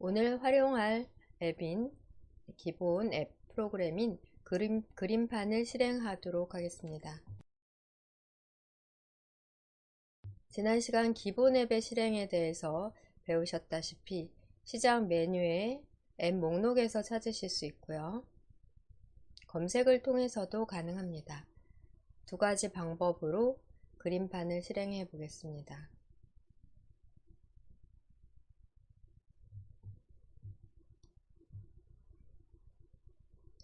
오늘 활용할 앱인 기본 앱 프로그램인 그림판을 실행하도록 하겠습니다. 지난 시간 기본 앱의 실행에 대해서 배우셨다시피 시작 메뉴의 앱 목록에서 찾으실 수 있고요. 검색을 통해서도 가능합니다. 두 가지 방법으로 그림판을 실행해 보겠습니다.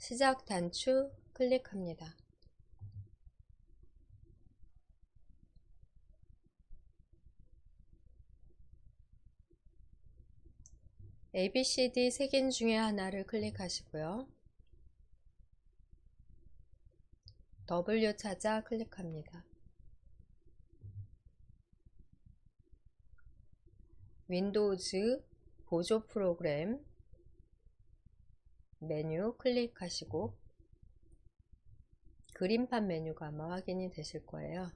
시작 단추 클릭합니다. ABCD 색인 중에 하나를 클릭하시고요. W 찾아 클릭합니다. 윈도우즈 보조 프로그램 메뉴 클릭하시고 그림판 메뉴가 아마 확인이 되실 거예요.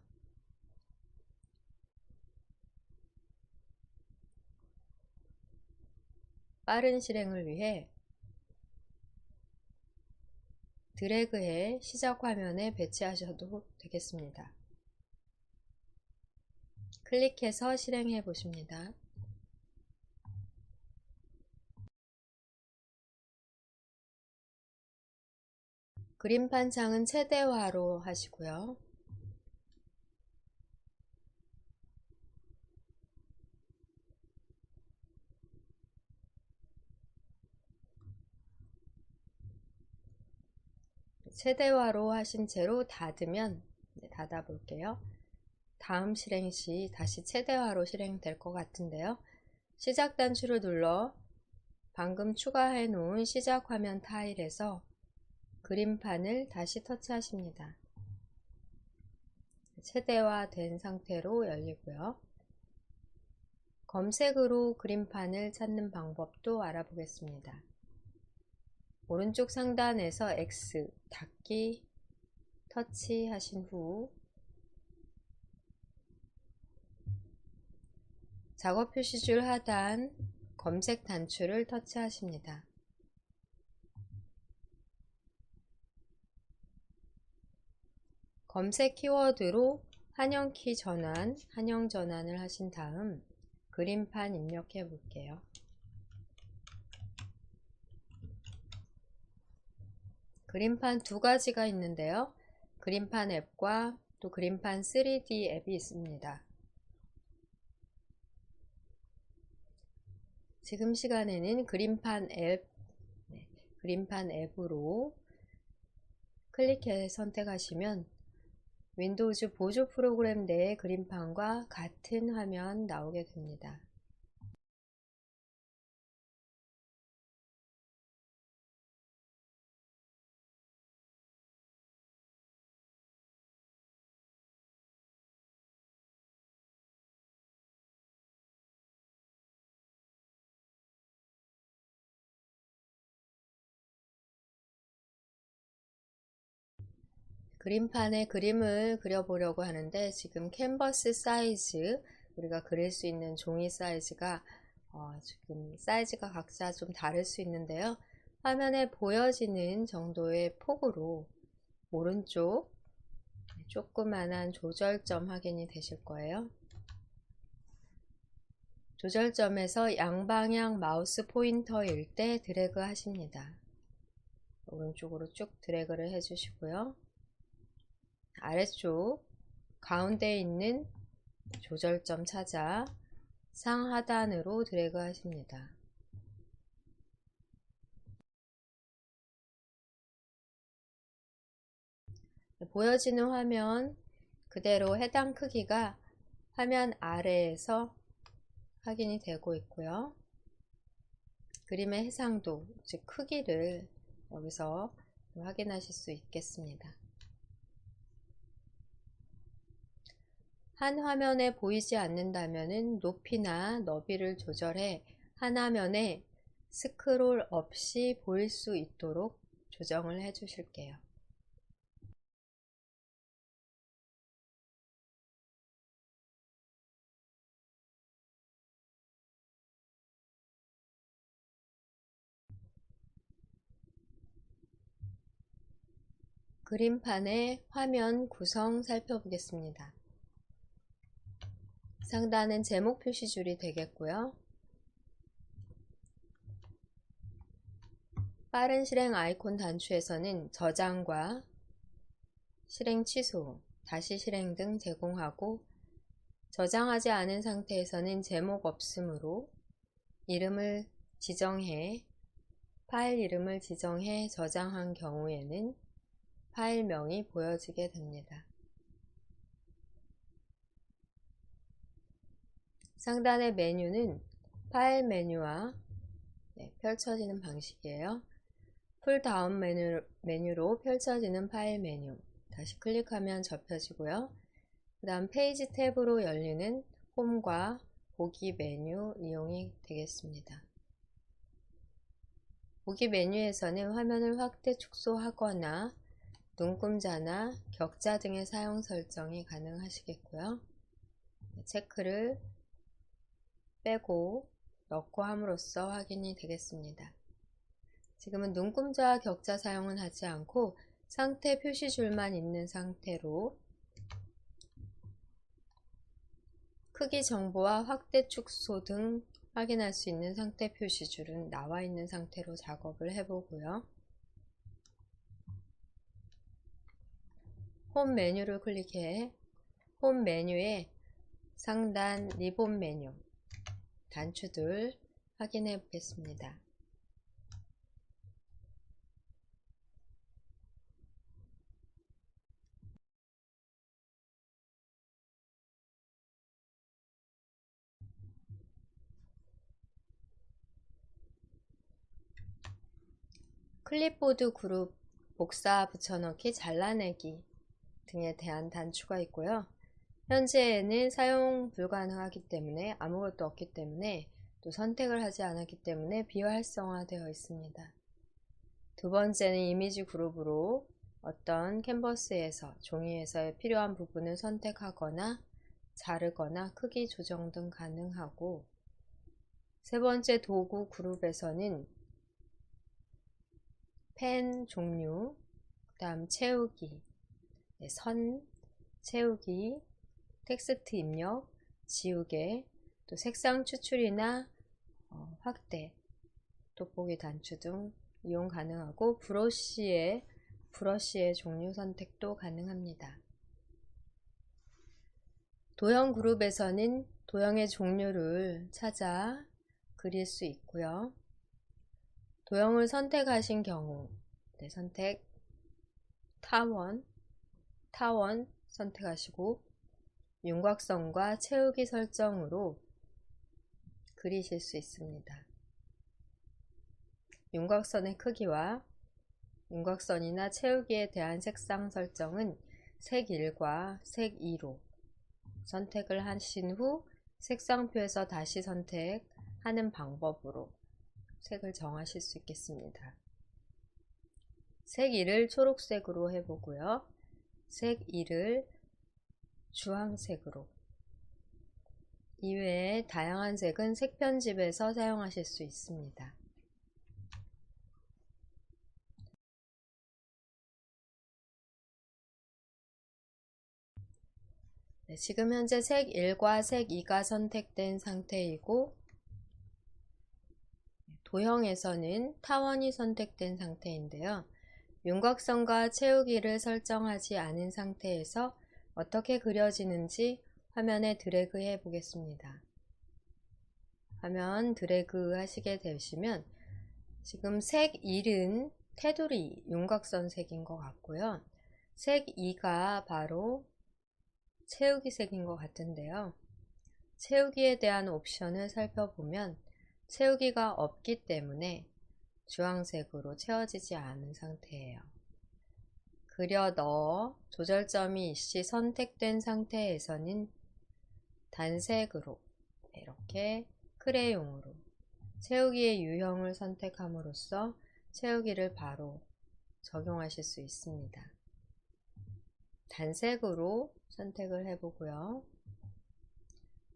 빠른 실행을 위해 드래그해 시작 화면에 배치하셔도 되겠습니다. 클릭해서 실행해 보십니다. 그림판 창은 최대화로 하시고요. 최대화로 하신 채로 닫으면 닫아 볼게요. 다음 실행 시 다시 최대화로 실행될 것 같은데요. 시작 단추를 눌러 방금 추가해 놓은 시작 화면 타일에서 그림판을 다시 터치하십니다. 최대화 된 상태로 열리고요. 검색으로 그림판을 찾는 방법도 알아보겠습니다. 오른쪽 상단에서 X 닫기 터치하신 후 작업 표시줄 하단 검색 단추를 터치하십니다. 검색 키워드로 한영키 전환, 한영 전환을 하신 다음 그림판 입력해 볼게요. 그림판 두 가지가 있는데요. 그림판 앱과 또 그림판 3D 앱이 있습니다. 지금 시간에는 그림판 앱으로 클릭해 선택하시면 윈도우즈 보조 프로그램 내의 그림판과 같은 화면 나오게 됩니다. 그림판에 그림을 그려보려고 하는데 지금 캔버스 사이즈, 우리가 그릴 수 있는 종이 사이즈가 지금 사이즈가 각자 좀 다를 수 있는데요. 화면에 보여지는 정도의 폭으로 오른쪽 조그만한 조절점 확인이 되실 거예요. 조절점에서 양방향 마우스 포인터일 때 드래그 하십니다. 오른쪽으로 쭉 드래그를 해주시고요. 아래쪽 가운데에 있는 조절점 찾아 상하단으로 드래그 하십니다. 보여지는 화면 그대로 해당 크기가 화면 아래에서 확인이 되고 있고요. 그림의 해상도, 즉 크기를 여기서 확인하실 수 있겠습니다. 한 화면에 보이지 않는다면 높이나 너비를 조절해 한 화면에 스크롤 없이 보일 수 있도록 조정을 해 주실게요. 그림판의 화면 구성 살펴보겠습니다. 상단은 제목 표시줄이 되겠고요. 빠른 실행 아이콘 단추에서는 저장과 실행 취소, 다시 실행 등 제공하고, 저장하지 않은 상태에서는 제목 없으므로 이름을 지정해 파일 이름을 지정해 저장한 경우에는 파일명이 보여지게 됩니다. 상단의 메뉴는 파일 메뉴와 펼쳐지는 방식이에요. 풀다운 메뉴로 펼쳐지는 파일 메뉴, 다시 클릭하면 접혀지고요. 그 다음 페이지 탭으로 열리는 홈과 보기 메뉴 이용이 되겠습니다. 보기 메뉴에서는 화면을 확대 축소하거나 눈금자나 격자 등의 사용 설정이 가능하시겠고요. 체크를 빼고 넣고 함으로써 확인이 되겠습니다. 지금은 눈금자와 격자 사용은 하지 않고 상태 표시줄만 있는 상태로 크기 정보와 확대 축소 등 확인할 수 있는 상태 표시줄은 나와 있는 상태로 작업을 해보고요. 홈 메뉴를 클릭해 홈 메뉴의 상단 리본 메뉴 단추들 확인해 보겠습니다. 클립보드 그룹 복사 붙여넣기 잘라내기 등에 대한 단추가 있고요. 현재에는 사용 불가능하기 때문에 아무것도 없기 때문에 또 선택을 하지 않았기 때문에 비활성화되어 있습니다. 두 번째는 이미지 그룹으로 어떤 캔버스에서 종이에서 필요한 부분을 선택하거나 자르거나 크기 조정 등 가능하고, 세 번째 도구 그룹에서는 펜 종류, 그 다음 채우기, 선 채우기, 텍스트 입력, 지우개, 또 색상 추출이나 확대, 돋보기 단추 등 이용 가능하고, 브러쉬의 종류 선택도 가능합니다. 도형 그룹에서는 도형의 종류를 찾아 그릴 수 있고요. 도형을 선택하신 경우 선택 타원 선택하시고 윤곽선과 채우기 설정으로 그리실 수 있습니다. 윤곽선의 크기와 윤곽선이나 채우기에 대한 색상 설정은 색 1과 색 2로 선택을 하신 후 색상표에서 다시 선택하는 방법으로 색을 정하실 수 있겠습니다. 색 1을 초록색으로 해보고요. 색 2를 주황색으로, 이외에 다양한 색은 색 편집에서 사용하실 수 있습니다. 지금 현재 색 1과 색 2가 선택된 상태이고, 도형에서는 타원이 선택된 상태인데요. 윤곽선과 채우기를 설정하지 않은 상태에서 어떻게 그려지는지 화면에 드래그 해 보겠습니다. 화면 드래그 하시게 되시면 지금 색 1은 테두리 윤곽선 색인 것 같고요. 색 2가 바로 채우기 색인 것 같은데요. 채우기에 대한 옵션을 살펴보면 채우기가 없기 때문에 주황색으로 채워지지 않은 상태예요. 그려 넣어 조절점이 일시 선택된 상태에서는 단색으로 이렇게 크레용으로 채우기의 유형을 선택함으로써 채우기를 바로 적용하실 수 있습니다. 단색으로 선택을 해보고요.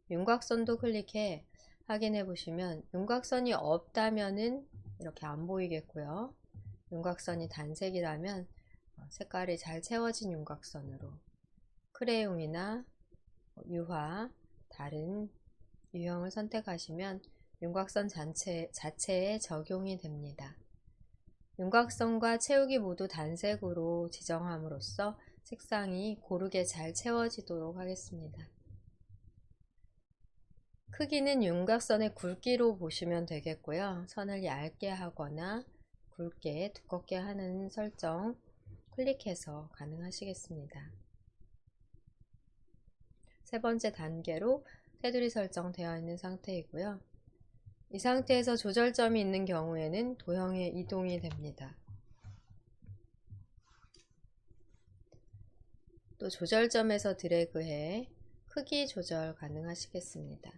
윤곽선도 클릭해 확인해 보시면 윤곽선이 없다면은 이렇게 안 보이겠고요. 윤곽선이 단색이라면 색깔이 잘 채워진 윤곽선으로 크레용이나 유화, 다른 유형을 선택하시면 윤곽선 자체에 적용이 됩니다. 윤곽선과 채우기 모두 단색으로 지정함으로써 색상이 고르게 잘 채워지도록 하겠습니다. 크기는 윤곽선의 굵기로 보시면 되겠고요. 선을 얇게 하거나 굵게, 두껍게 하는 설정 클릭해서 가능하시겠습니다. 세 번째 단계로 테두리 설정되어 있는 상태이고요. 이 상태에서 조절점이 있는 경우에는 도형에 이동이 됩니다. 또 조절점에서 드래그해 크기 조절 가능하시겠습니다.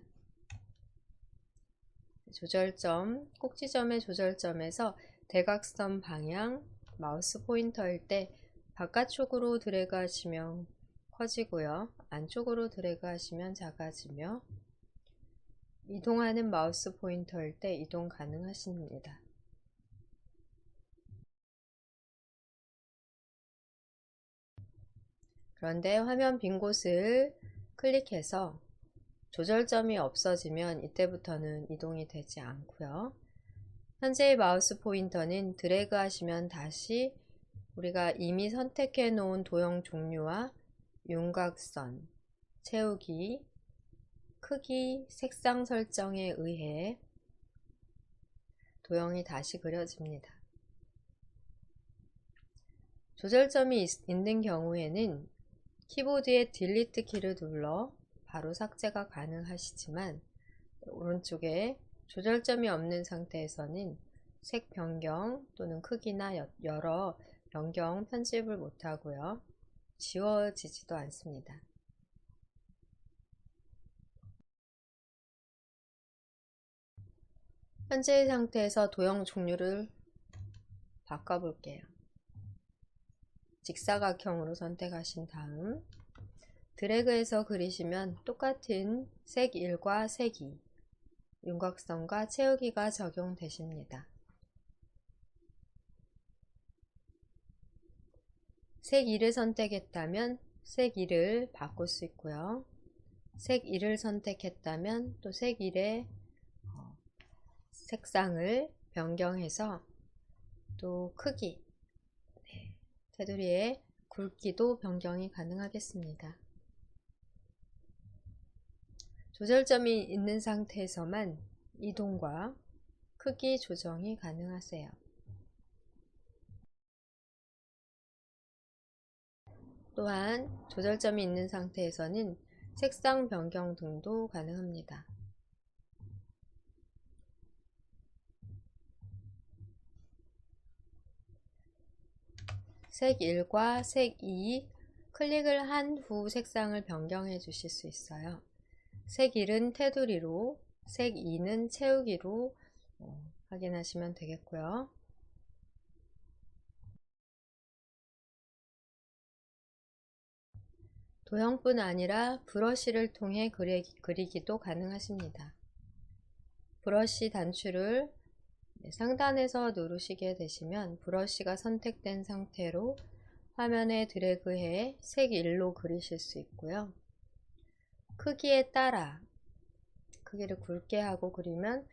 조절점, 꼭지점의 조절점에서 대각선 방향, 마우스 포인터일 때 바깥쪽으로 드래그 하시면 커지고요. 안쪽으로 드래그 하시면 작아지며 이동하는 마우스 포인터일 때 이동 가능하십니다. 그런데 화면 빈 곳을 클릭해서 조절점이 없어지면 이때부터는 이동이 되지 않고요. 현재의 마우스 포인터는 드래그 하시면 다시 우리가 이미 선택해 놓은 도형 종류와 윤곽선, 채우기, 크기, 색상 설정에 의해 도형이 다시 그려집니다. 조절점이 있는 경우에는 키보드의 딜리트 키를 눌러 바로 삭제가 가능하시지만 오른쪽에 조절점이 없는 상태에서는 색 변경 또는 크기나 여러 변경 편집을 못하고요. 지워지지도 않습니다. 현재의 상태에서 도형 종류를 바꿔볼게요. 직사각형으로 선택하신 다음 드래그해서 그리시면 똑같은 색 1과 색 2, 윤곽선과 채우기가 적용되십니다. 색 2를 선택했다면 색 2를 바꿀 수 있고요. 색 2를 선택했다면 또 색 1의 색상을 변경해서 또 크기, 테두리의 굵기도 변경이 가능하겠습니다. 조절점이 있는 상태에서만 이동과 크기 조정이 가능하세요. 또한 조절점이 있는 상태에서는 색상 변경 등도 가능합니다. 색 1과 색 2 클릭을 한 후 색상을 변경해 주실 수 있어요. 색 1은 테두리로, 색 2는 채우기로 확인하시면 되겠고요. 도형뿐 아니라 브러쉬를 통해 그리기도 가능하십니다. 브러쉬 단추를 상단에서 누르시게 되시면 브러쉬가 선택된 상태로 화면에 드래그해 색 1로 그리실 수 있고요. 크기에 따라 크기를 굵게 하고 그리면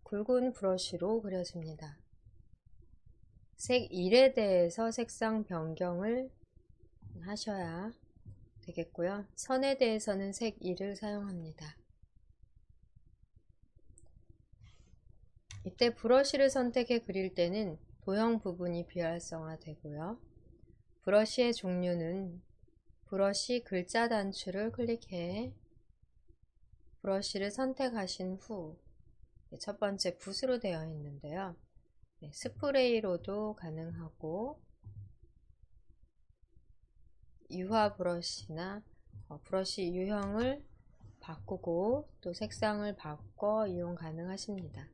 굵은 브러쉬로 그려집니다. 색 1에 대해서 색상 변경을 하셔야 되겠고요. 선에 대해서는 색 2를 사용합니다. 이때 브러쉬를 선택해 그릴 때는 도형 부분이 비활성화 되고요. 브러쉬의 종류는 브러쉬 글자 단추를 클릭해 브러쉬를 선택하신 후 첫 번째 붓으로 되어 있는데요. 스프레이로도 가능하고 유화 브러쉬나 브러쉬 유형을 바꾸고 또 색상을 바꿔 이용 가능하십니다.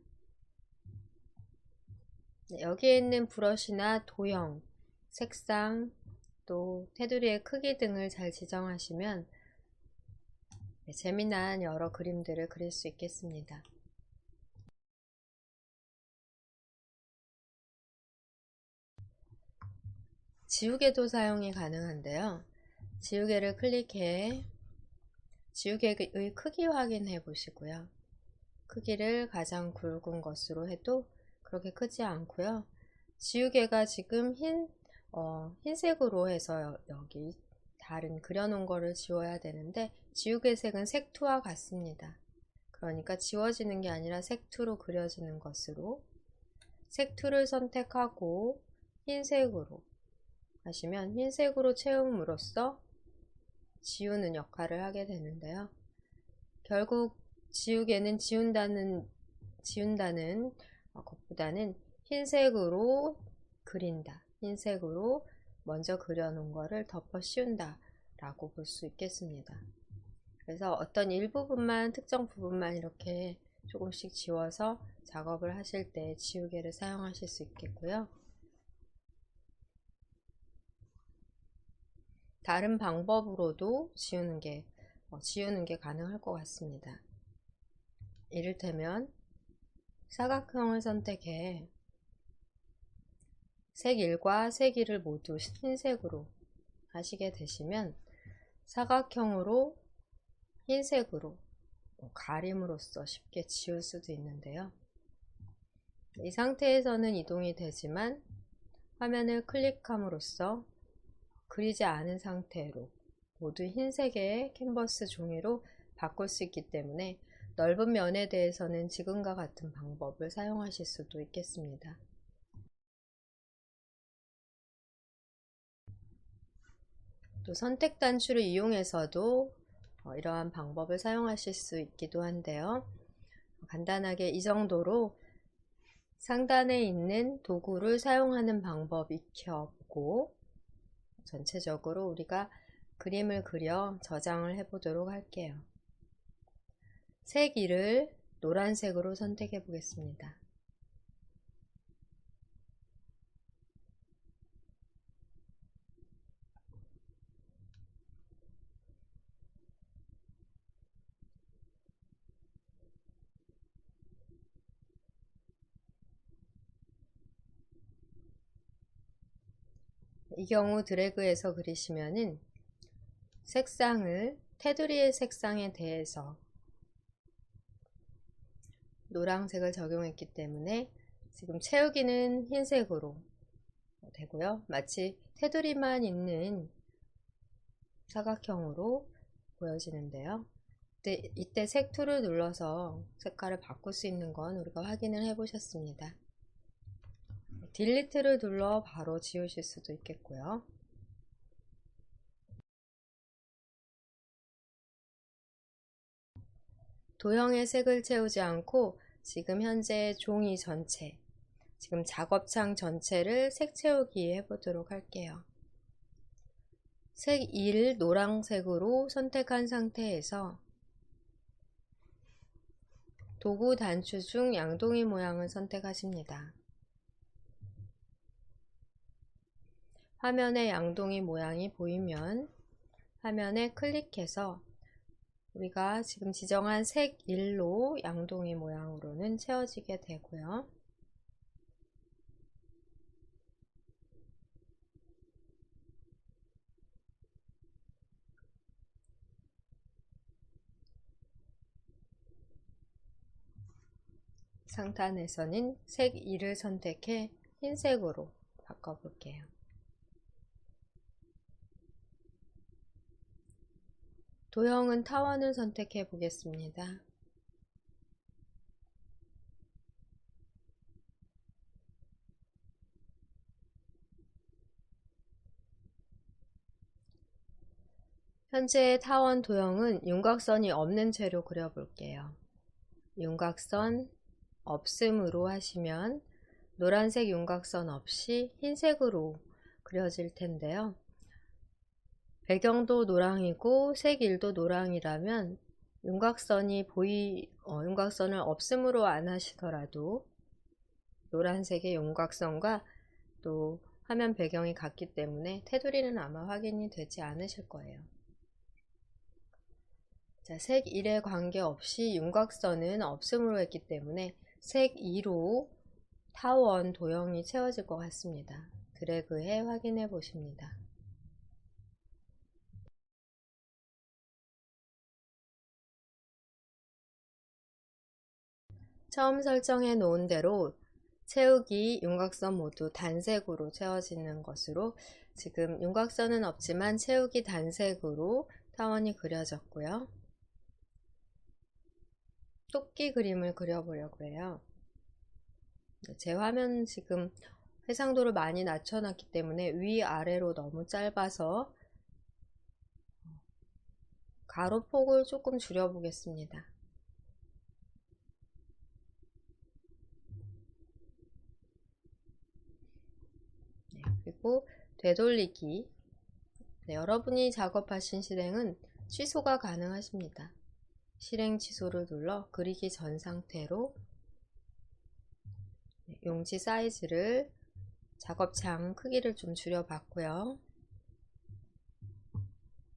여기에 있는 브러쉬나 도형, 색상, 또 테두리의 크기 등을 잘 지정하시면 재미난 여러 그림들을 그릴 수 있겠습니다. 지우개도 사용이 가능한데요. 지우개를 클릭해 지우개의 크기 확인해 보시고요. 크기를 가장 굵은 것으로 해도 그렇게 크지 않고요. 지우개가 지금 흰색으로 해서 여기 다른 그려놓은 거를 지워야 되는데 지우개 색은 색투와 같습니다. 그러니까 지워지는 게 아니라 색투로 그려지는 것으로 색투를 선택하고 흰색으로 하시면 흰색으로 채움으로써 지우는 역할을 하게 되는데요. 결국 지우개는 지운다는 것보다는 흰색으로 그린다. 흰색으로 먼저 그려놓은 거를 덮어 씌운다 라고 볼 수 있겠습니다. 그래서 어떤 일부분만, 특정 부분만 이렇게 조금씩 지워서 작업을 하실 때 지우개를 사용하실 수 있겠고요. 다른 방법으로도 지우는 게 가능할 것 같습니다. 이를테면 사각형을 선택해 색 1과 색 2를 모두 흰색으로 하시게 되시면 사각형으로 흰색으로 가림으로써 쉽게 지울 수도 있는데요. 이 상태에서는 이동이 되지만 화면을 클릭함으로써 그리지 않은 상태로 모두 흰색의 캔버스 종이로 바꿀 수 있기 때문에 넓은 면에 대해서는 지금과 같은 방법을 사용하실 수도 있겠습니다. 또 선택 단추를 이용해서도 이러한 방법을 사용하실 수 있기도 한데요. 간단하게 이 정도로 상단에 있는 도구를 사용하는 방법 익혀보고 전체적으로 우리가 그림을 그려 저장을 해 보도록 할게요. 색 2를 노란색으로 선택해 보겠습니다. 이 경우 드래그해서 그리시면은 색상을 테두리의 색상에 대해서 노란색을 적용했기 때문에 지금 채우기는 흰색으로 되고요. 마치 테두리만 있는 사각형으로 보여지는데요. 이때 색 툴을 눌러서 색깔을 바꿀 수 있는 건 우리가 확인을 해 보셨습니다. 딜리트를 눌러 바로 지우실 수도 있겠고요. 도형의 색을 채우지 않고 지금 현재 종이 전체, 지금 작업창 전체를 색 채우기 해보도록 할게요. 색 1 노란색으로 선택한 상태에서 도구 단추 중 양동이 모양을 선택하십니다. 화면에 양동이 모양이 보이면 화면에 클릭해서 우리가 지금 지정한 색 1로 양동이 모양으로는 채워지게 되고요. 상단에서는 색 2를 선택해 흰색으로 바꿔볼게요. 도형은 타원을 선택해 보겠습니다. 현재 타원 도형은 윤곽선이 없는 채로 그려볼게요. 윤곽선 없음으로 하시면 노란색 윤곽선 없이 흰색으로 그려질 텐데요. 배경도 노랑이고 색 1도 노랑이라면 윤곽선을 없음으로 안 하시더라도 노란색의 윤곽선과 또 화면 배경이 같기 때문에 테두리는 아마 확인이 되지 않으실 거예요. 자, 색 1에 관계없이 윤곽선은 없음으로 했기 때문에 색 2로 타원 도형이 채워질 것 같습니다. 드래그해 확인해 보십니다. 처음 설정해 놓은 대로 채우기, 윤곽선 모두 단색으로 채워지는 것으로 지금 윤곽선은 없지만 채우기 단색으로 타원이 그려졌고요. 토끼 그림을 그려보려고 해요. 제 화면 지금 해상도를 많이 낮춰놨기 때문에 위아래로 너무 짧아서 가로폭을 조금 줄여보겠습니다. 네, 그리고 되돌리기. 네, 여러분이 작업하신 실행은 취소가 가능하십니다. 실행 취소를 눌러 그리기 전 상태로 용지 사이즈를 작업창 크기를 좀 줄여봤고요.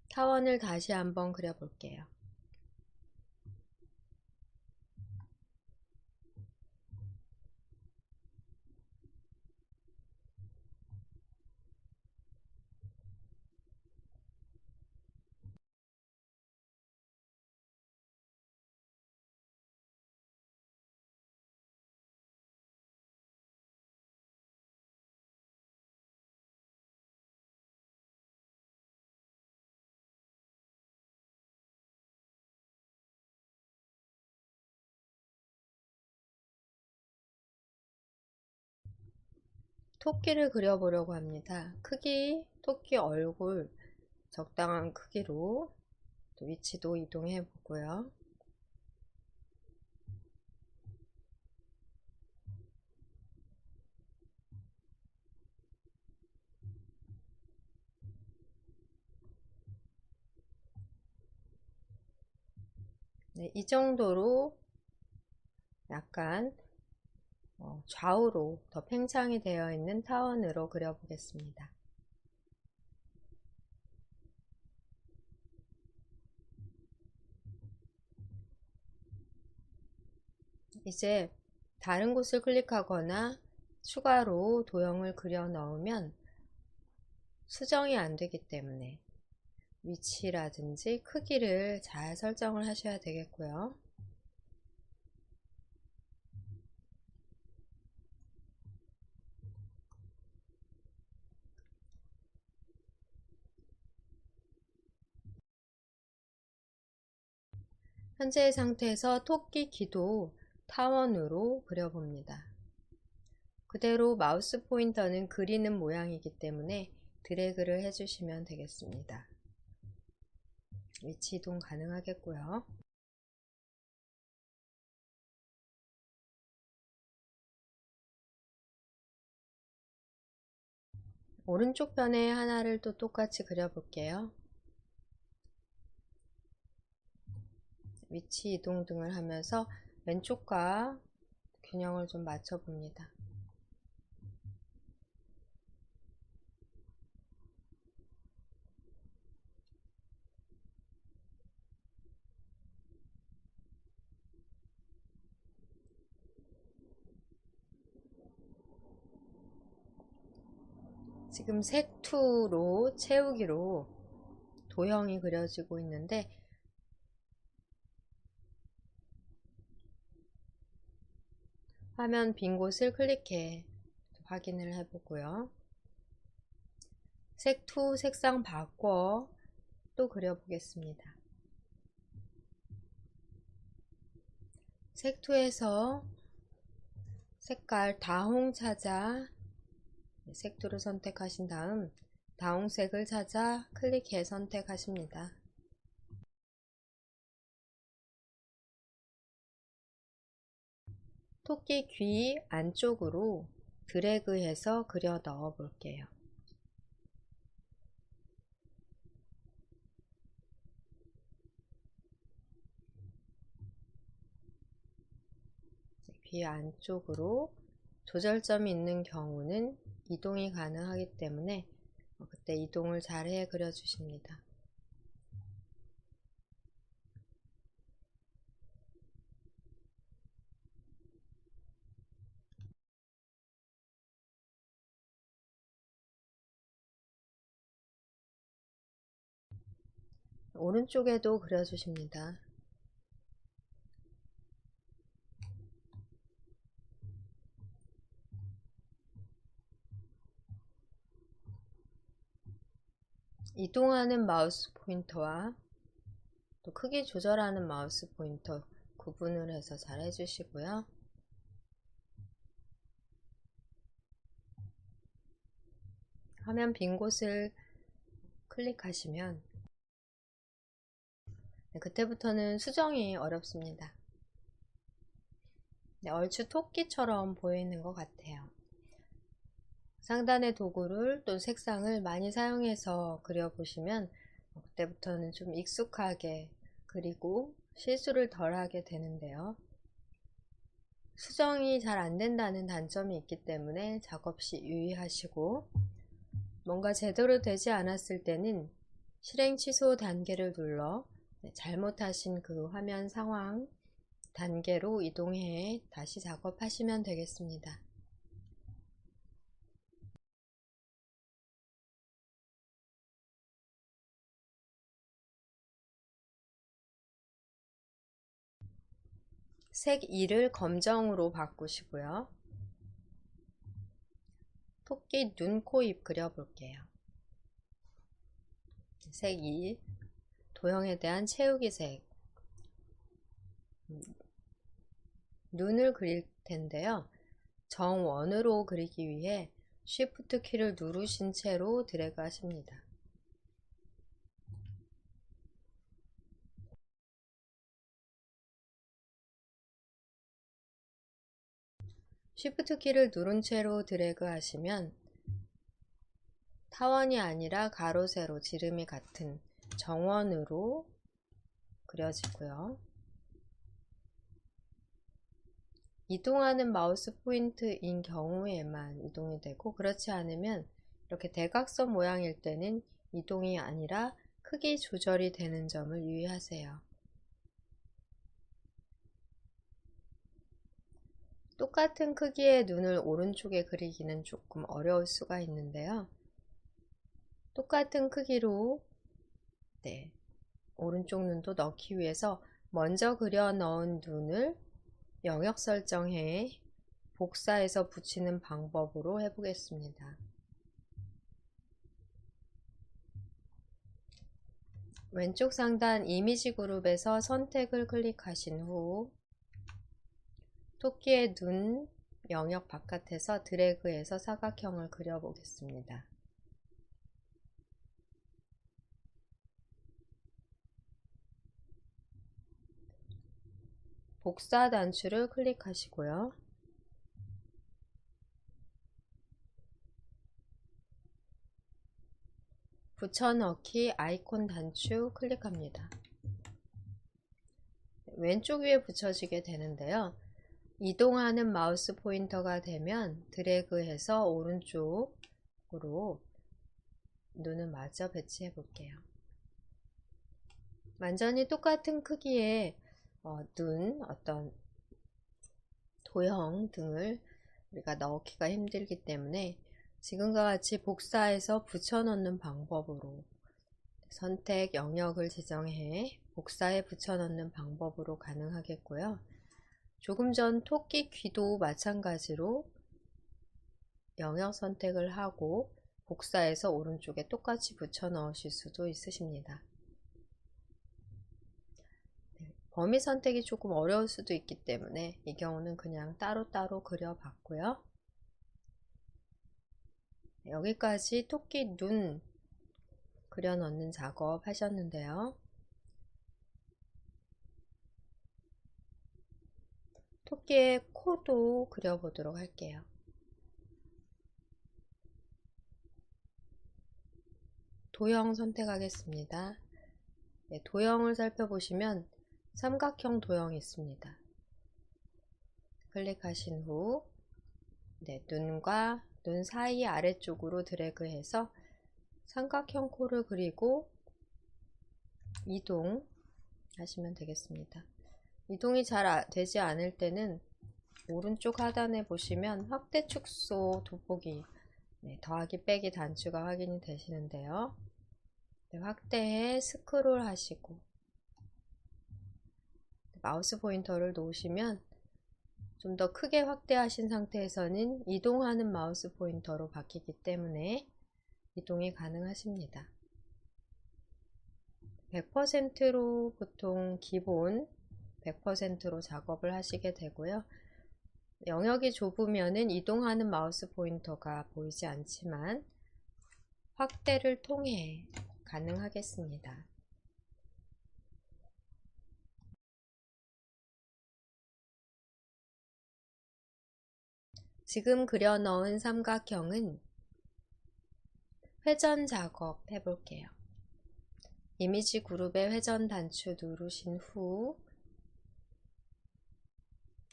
타원을 다시 한번 그려볼게요. 토끼를 그려보려고 합니다. 크기, 토끼 얼굴 적당한 크기로 또 위치도 이동해 보고요. 네, 이 정도로 약간 좌우로 더 팽창이 되어 있는 타원으로 그려보겠습니다. 이제 다른 곳을 클릭하거나 추가로 도형을 그려 넣으면 수정이 안 되기 때문에 위치라든지 크기를 잘 설정을 하셔야 되겠고요. 현재의 상태에서 토끼 귀도 타원으로 그려봅니다. 그대로 마우스 포인터는 그리는 모양이기 때문에 드래그를 해주시면 되겠습니다. 위치 이동 가능하겠고요. 오른쪽 편에 하나를 또 똑같이 그려볼게요. 위치 이동 등을 하면서 왼쪽과 균형을 좀 맞춰 봅니다. 지금 색투로 채우기로 도형이 그려지고 있는데 화면 빈 곳을 클릭해 확인을 해보고요. 색투 색상 바꿔 또 그려보겠습니다. 색투에서 색깔 다홍 찾아 색투를 선택하신 다음 다홍색을 찾아 클릭해 선택하십니다. 토끼 귀 안쪽으로 드래그해서 그려 넣어 볼게요. 귀 안쪽으로 조절점이 있는 경우는 이동이 가능하기 때문에 그때 이동을 잘해 그려 주십니다. 오른쪽에도 그려주십니다. 이동하는 마우스 포인터와 또 크기 조절하는 마우스 포인터 구분을 해서 잘 해주시고요. 화면 빈 곳을 클릭하시면 그때부터는 수정이 어렵습니다. 얼추 토끼처럼 보이는 것 같아요. 상단의 도구를 또 색상을 많이 사용해서 그려보시면 그때부터는 좀 익숙하게 그리고 실수를 덜 하게 되는데요. 수정이 잘 안된다는 단점이 있기 때문에 작업 시 유의하시고, 뭔가 제대로 되지 않았을 때는 실행 취소 단계를 눌러 잘못하신 그 화면 상황 단계로 이동해 다시 작업하시면 되겠습니다. 색 2를 검정으로 바꾸시고요. 토끼 눈, 코, 입 그려볼게요. 색 2, 도형에 대한 채우기 색. 눈을 그릴 텐데요. 정원으로 그리기 위해 Shift 키를 누르신 채로 드래그 하십니다. Shift 키를 누른 채로 드래그 하시면 타원이 아니라 가로 세로 지름이 같은 정원으로 그려지고요. 이동하는 마우스 포인트인 경우에만 이동이 되고, 그렇지 않으면 이렇게 대각선 모양일 때는 이동이 아니라 크기 조절이 되는 점을 유의하세요. 똑같은 크기의 눈을 오른쪽에 그리기는 조금 어려울 수가 있는데요. 똑같은 크기로 오른쪽 눈도 넣기 위해서 먼저 그려 넣은 눈을 영역 설정해 복사해서 붙이는 방법으로 해보겠습니다. 왼쪽 상단 이미지 그룹에서 선택을 클릭하신 후 토끼의 눈 영역 바깥에서 드래그해서 사각형을 그려보겠습니다. 복사 단추를 클릭하시고요. 붙여넣기 아이콘 단추 클릭합니다. 왼쪽 위에 붙여지게 되는데요. 이동하는 마우스 포인터가 되면 드래그해서 오른쪽으로 눈을 마저 배치해 볼게요. 완전히 똑같은 크기의 눈, 어떤 도형 등을 우리가 넣기가 힘들기 때문에 지금과 같이 복사해서 붙여넣는 방법으로 선택 영역을 지정해 복사해 붙여넣는 방법으로 가능하겠고요. 조금 전 토끼 귀도 마찬가지로 영역 선택을 하고 복사해서 오른쪽에 똑같이 붙여 넣으실 수도 있으십니다. 범위 선택이 조금 어려울 수도 있기 때문에 이 경우는 그냥 따로따로 그려봤고요. 여기까지 토끼 눈 그려 넣는 작업 하셨는데요. 토끼의 코도 그려보도록 할게요. 도형 선택하겠습니다. 도형을 살펴보시면 삼각형 도형이 있습니다. 클릭하신 후 눈과 눈 사이 아래쪽으로 드래그해서 삼각형 코를 그리고 이동 하시면 되겠습니다. 이동이 잘 되지 않을 때는 오른쪽 하단에 보시면 확대 축소 돋보기 더하기 빼기 단추가 확인이 되시는데요. 네, 확대해 스크롤 하시고 마우스 포인터를 놓으시면 좀 더 크게 확대하신 상태에서는 이동하는 마우스 포인터로 바뀌기 때문에 이동이 가능하십니다. 100%로 보통 기본 100%로 작업을 하시게 되고요. 영역이 좁으면은 이동하는 마우스 포인터가 보이지 않지만 확대를 통해 가능하겠습니다. 지금 그려 넣은 삼각형은 회전 작업 해볼게요. 이미지 그룹의 회전 단추 누르신 후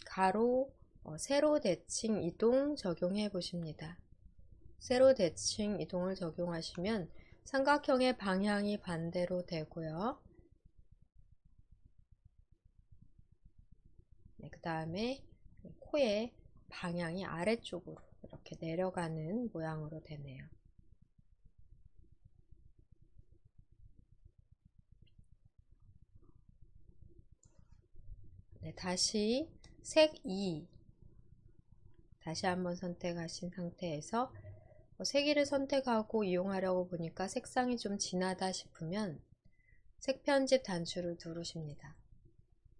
가로, 세로 대칭 이동 적용해 보십니다. 세로 대칭 이동을 적용하시면 삼각형의 방향이 반대로 되고요. 네, 그 다음에 코의 방향이 아래쪽으로 이렇게 내려가는 모양으로 되네요. 네, 다시 색 2 다시 한번 선택하신 상태에서 색 2를 선택하고 이용하려고 보니까 색상이 좀 진하다 싶으면 색 편집 단추를 누르십니다.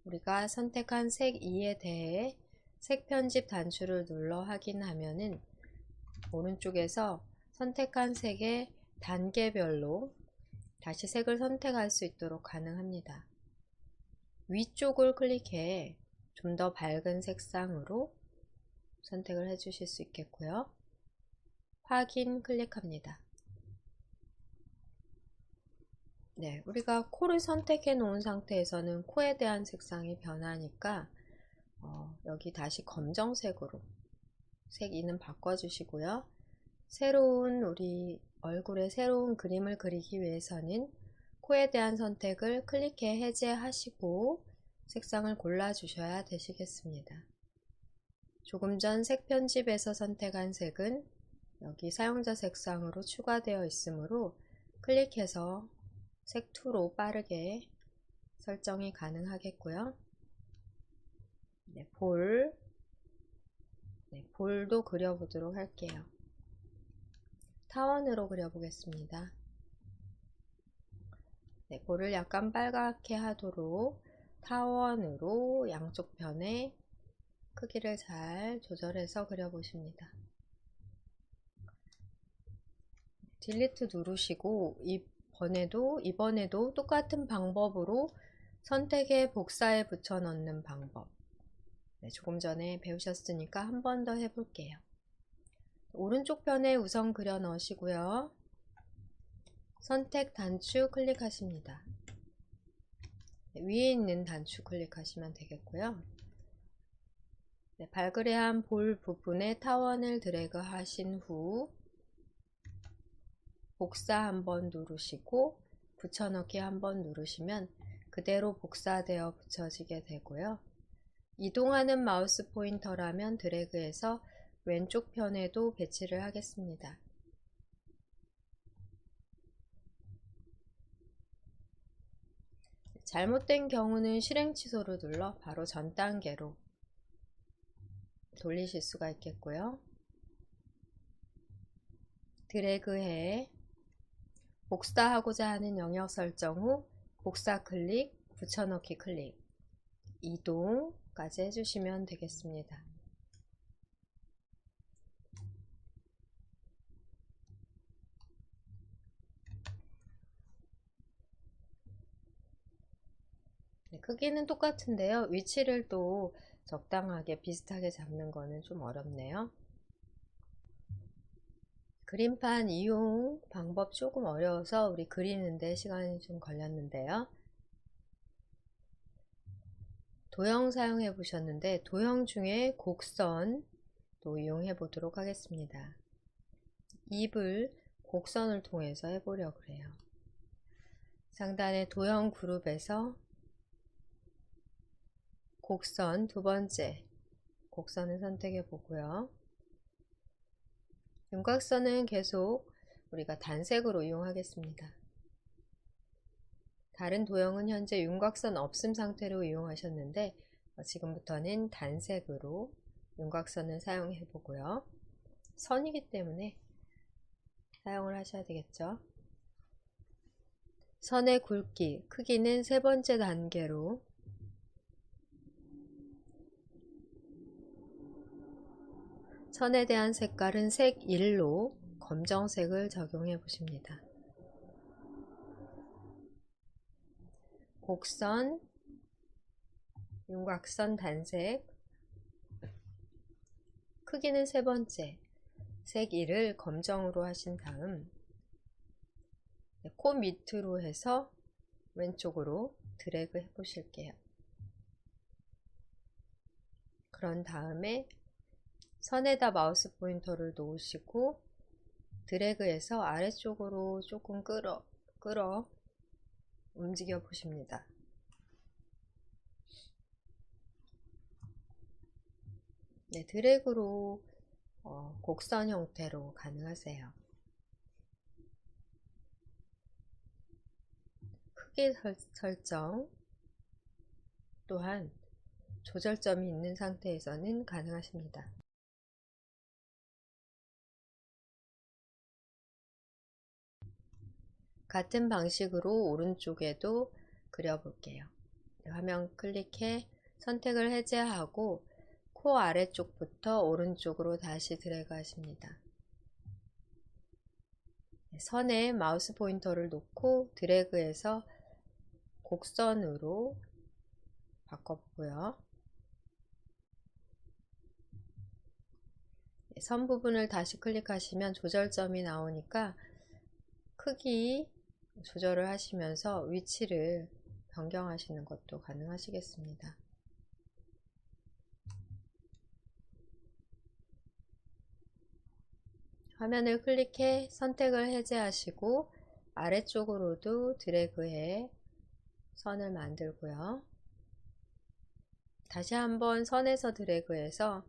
우리가 선택한 색 2에 대해 색 편집 단추를 눌러 확인하면은 오른쪽에서 선택한 색의 단계별로 다시 색을 선택할 수 있도록 가능합니다. 위쪽을 클릭해 좀 더 밝은 색상으로 선택을 해 주실 수 있겠고요. 확인 클릭합니다. 네, 우리가 코를 선택해 놓은 상태에서는 코에 대한 색상이 변하니까 여기 다시 검정색으로 색 2는 바꿔주시고요. 새로운 우리 얼굴의 새로운 그림을 그리기 위해서는 코에 대한 선택을 클릭해 해제하시고 색상을 골라 주셔야 되시겠습니다. 조금 전 색 편집에서 선택한 색은 여기 사용자 색상으로 추가되어 있으므로 클릭해서 색 2로 빠르게 설정이 가능하겠고요. 네, 볼도 그려보도록 할게요. 타원으로 그려보겠습니다. 네, 볼을 약간 빨갛게 하도록 타원으로 양쪽 편에 크기를 잘 조절해서 그려보십니다. 딜리트 누르시고 이번에도 똑같은 방법으로 선택에 복사해 붙여 넣는 방법. 네, 조금 전에 배우셨으니까 한 번 더 해볼게요. 오른쪽 편에 우선 그려 넣으시고요. 선택 단추 클릭하십니다. 네, 위에 있는 단추 클릭하시면 되겠고요. 네, 발그레한 볼 부분에 타원을 드래그 하신 후 복사 한번 누르시고 붙여넣기 한번 누르시면 그대로 복사되어 붙여지게 되고요. 이동하는 마우스 포인터라면 드래그해서 왼쪽 편에도 배치를 하겠습니다. 잘못된 경우는 실행 취소를 눌러 바로 전 단계로 돌리실 수가 있겠고요. 드래그해 복사하고자 하는 영역 설정 후 복사 클릭, 붙여넣기 클릭, 이동까지 해주시면 되겠습니다. 네, 크기는 똑같은데요. 위치를 또 적당하게 비슷하게 잡는 거는 좀 어렵네요. 그림판 이용 방법 조금 어려워서 우리 그리는데 시간이 좀 걸렸는데요. 도형 사용해 보셨는데 도형 중에 곡선도 이용해 보도록 하겠습니다. 입을 곡선을 통해서 해보려고 해요. 상단의 도형 그룹에서 곡선 두 번째 곡선을 선택해 보고요. 윤곽선은 계속 우리가 단색으로 이용하겠습니다. 다른 도형은 현재 윤곽선 없음 상태로 이용하셨는데 지금부터는 단색으로 윤곽선을 사용해 보고요. 선이기 때문에 사용을 하셔야 되겠죠. 선의 굵기, 크기는 세 번째 단계로 선에 대한 색깔은 색 1로 검정색을 적용해 보십니다. 곡선, 윤곽선 단색, 크기는 세 번째, 색 1을 검정으로 하신 다음 코 밑으로 해서 왼쪽으로 드래그 해 보실게요. 그런 다음에 선에다 마우스 포인터를 놓으시고 드래그해서 아래쪽으로 조금 끌어 움직여 보십니다. 네, 드래그로 곡선 형태로 가능하세요. 크기 설정 또한 조절점이 있는 상태에서는 가능하십니다. 같은 방식으로 오른쪽에도 그려볼게요. 화면 클릭해 선택을 해제하고 코 아래쪽부터 오른쪽으로 다시 드래그 하십니다. 선에 마우스 포인터를 놓고 드래그해서 곡선으로 바꿔보고요. 선 부분을 다시 클릭하시면 조절점이 나오니까 크기 조절을 하시면서 위치를 변경하시는 것도 가능하시겠습니다. 화면을 클릭해 선택을 해제하시고 아래쪽으로도 드래그해 선을 만들고요. 다시 한번 선에서 드래그해서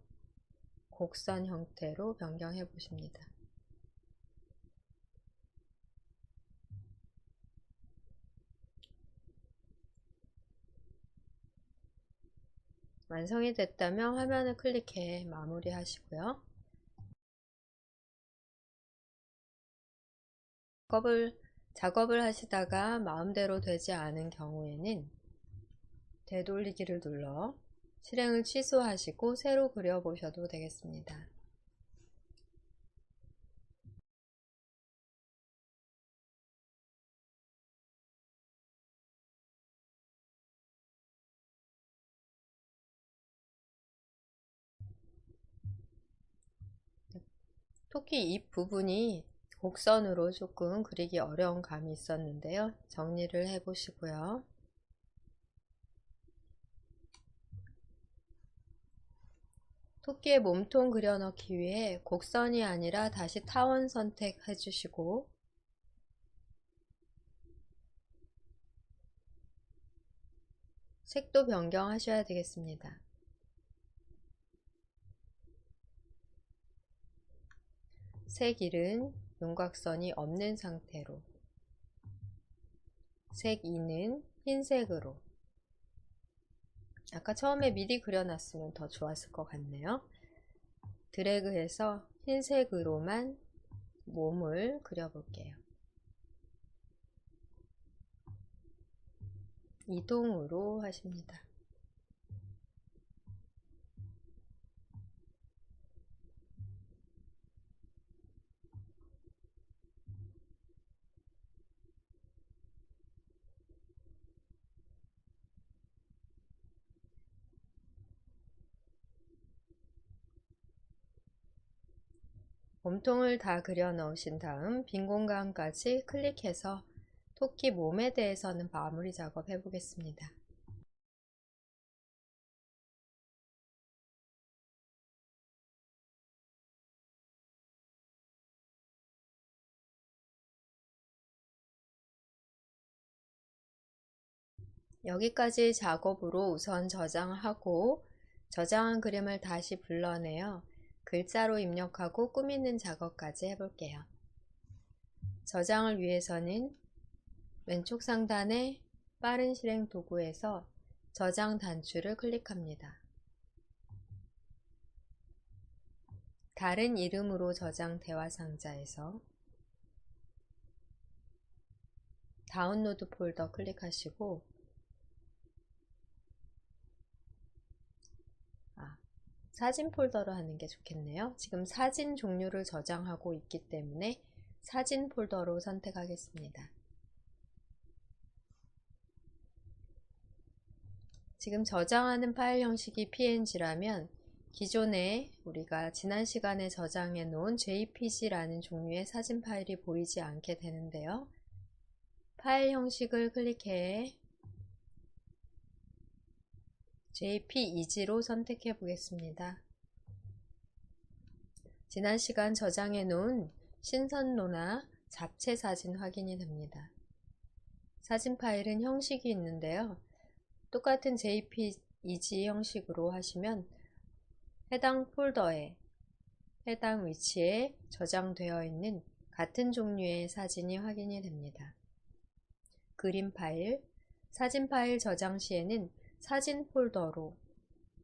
곡선 형태로 변경해 보십니다. 완성이 됐다면 화면을 클릭해 마무리 하시고요. 작업을 하시다가 마음대로 되지 않은 경우에는 되돌리기를 눌러 실행을 취소하시고 새로 그려보셔도 되겠습니다. 토끼 입 부분이 곡선으로 조금 그리기 어려운 감이 있었는데요. 정리를 해 보시고요. 토끼의 몸통 그려넣기 위해 곡선이 아니라 다시 타원 선택해 주시고 색도 변경하셔야 되겠습니다. 색 1은 윤곽선이 없는 상태로, 색 2는 흰색으로. 아까 처음에 미리 그려놨으면 더 좋았을 것 같네요. 드래그해서 흰색으로만 몸을 그려볼게요. 이동으로 하십니다. 몸통을 다 그려 넣으신 다음 빈 공간까지 클릭해서 토끼 몸에 대해서는 마무리 작업 해 보겠습니다. 여기까지 작업으로 우선 저장하고 저장한 그림을 다시 불러내어 글자로 입력하고 꾸미는 작업까지 해볼게요. 저장을 위해서는 왼쪽 상단에 빠른 실행 도구에서 저장 단추를 클릭합니다. 다른 이름으로 저장 대화 상자에서 다운로드 폴더 클릭하시고 사진 폴더로 하는 게 좋겠네요. 지금 사진 종류를 저장하고 있기 때문에 사진 폴더로 선택하겠습니다. 지금 저장하는 파일 형식이 png라면 기존에 우리가 지난 시간에 저장해 놓은 jpg라는 종류의 사진 파일이 보이지 않게 되는데요. 파일 형식을 클릭해 jpeg로 선택해 보겠습니다. 지난 시간 저장해 놓은 신선도나 잡채 사진 확인이 됩니다. 사진 파일은 형식이 있는데요. 똑같은 jpeg 형식으로 하시면 해당 폴더에 해당 위치에 저장되어 있는 같은 종류의 사진이 확인이 됩니다. 그림 파일, 사진 파일 저장 시에는 사진 폴더로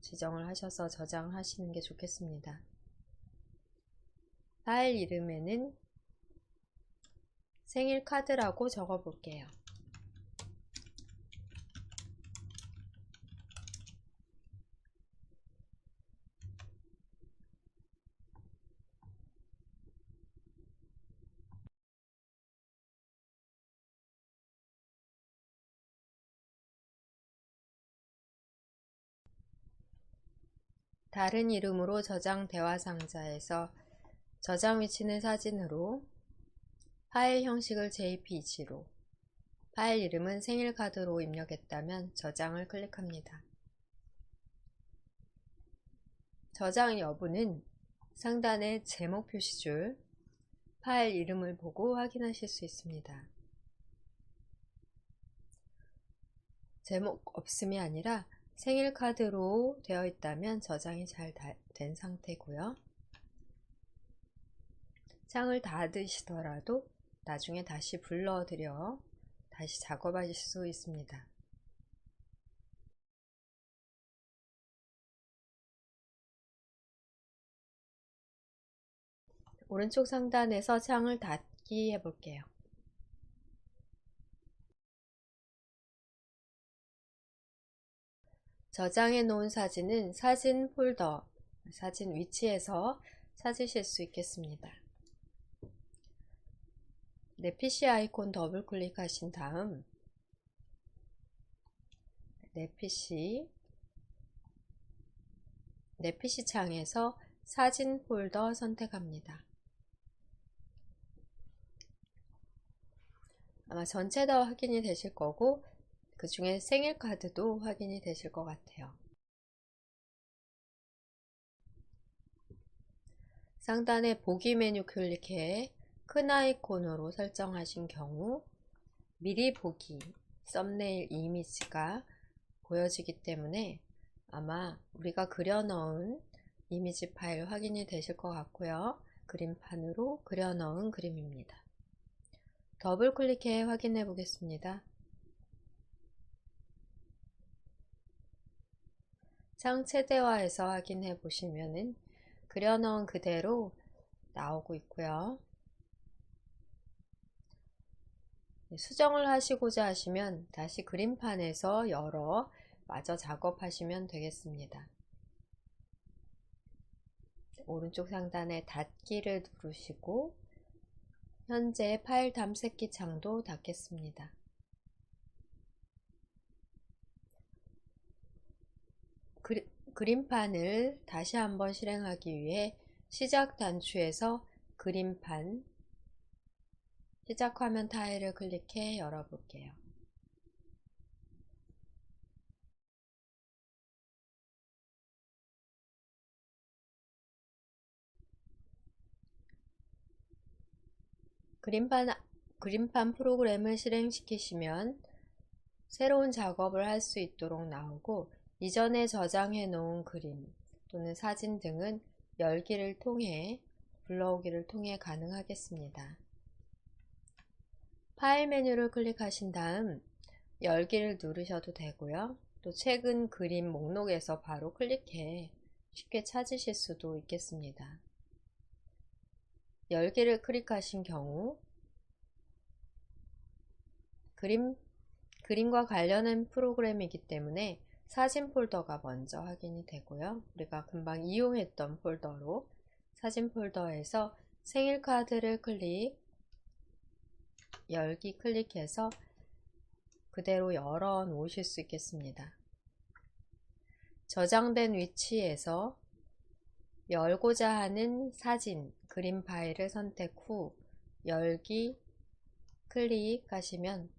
지정을 하셔서 저장하시는 게 좋겠습니다. 파일 이름에는 생일 카드라고 적어 볼게요. 다른 이름으로 저장 대화 상자에서 저장 위치는 사진으로, 파일 형식을 jpeg로, 파일 이름은 생일카드로 입력했다면 저장을 클릭합니다. 저장 여부는 상단의 제목 표시줄, 파일 이름을 보고 확인하실 수 있습니다. 제목 없음이 아니라 생일카드로 되어 있다면 저장이 잘 된 상태고요. 창을 닫으시더라도 나중에 다시 불러들여 다시 작업하실 수 있습니다. 오른쪽 상단에서 창을 닫기 해볼게요. 저장해 놓은 사진은 사진 폴더, 사진 위치에서 찾으실 수 있겠습니다. 내 PC 아이콘 더블 클릭하신 다음 내 PC 창에서 사진 폴더 선택합니다. 아마 전체 다 확인이 되실 거고 그 중에 생일 카드도 확인이 되실 것 같아요. 상단에 보기 메뉴 클릭해 큰 아이콘으로 설정하신 경우 미리 보기 썸네일 이미지가 보여지기 때문에 아마 우리가 그려 넣은 이미지 파일 확인이 되실 것 같고요. 그림판으로 그려 넣은 그림입니다. 더블 클릭해 확인해 보겠습니다. 창 최대화해서 확인해 보시면은 그려 넣은 그대로 나오고 있고요. 수정을 하시고자 하시면 다시 그림판에서 열어 마저 작업하시면 되겠습니다. 오른쪽 상단에 닫기를 누르시고 현재 파일 탐색기 창도 닫겠습니다. 그림판을 다시 한번 실행하기 위해 시작 단추에서 그림판 시작 화면 타일을 클릭해 열어볼게요. 그림판 프로그램을 실행시키시면 새로운 작업을 할 수 있도록 나오고 이전에 저장해 놓은 그림 또는 사진 등은 열기를 통해 불러오기를 통해 가능하겠습니다. 파일 메뉴를 클릭하신 다음 열기를 누르셔도 되고요. 또 최근 그림 목록에서 바로 클릭해 쉽게 찾으실 수도 있겠습니다. 열기를 클릭하신 경우 그림과 관련된 프로그램이기 때문에 사진 폴더가 먼저 확인이 되고요. 우리가 금방 이용했던 폴더로 사진 폴더에서 생일 카드를 열기 클릭해서 그대로 열어 놓으실 수 있겠습니다. 저장된 위치에서 열고자 하는 사진, 그림 파일을 선택 후 열기 클릭하시면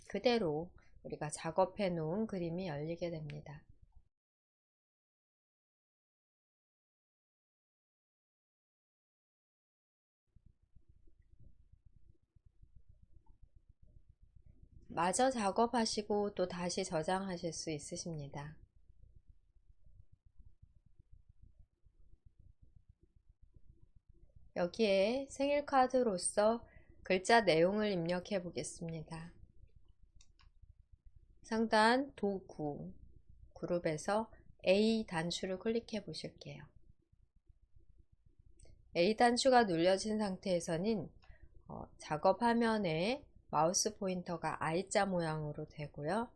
그대로 우리가 작업해 놓은 그림이 열리게 됩니다. 마저 작업하시고 또 다시 저장하실 수 있으십니다. 여기에 생일 카드로서 글자 내용을 입력해 보겠습니다. 상단 도구 그룹에서 A 단추를 클릭해 보실게요. A 단추가 눌려진 상태에서는 작업 화면에 마우스 포인터가 I자 모양으로 되고요.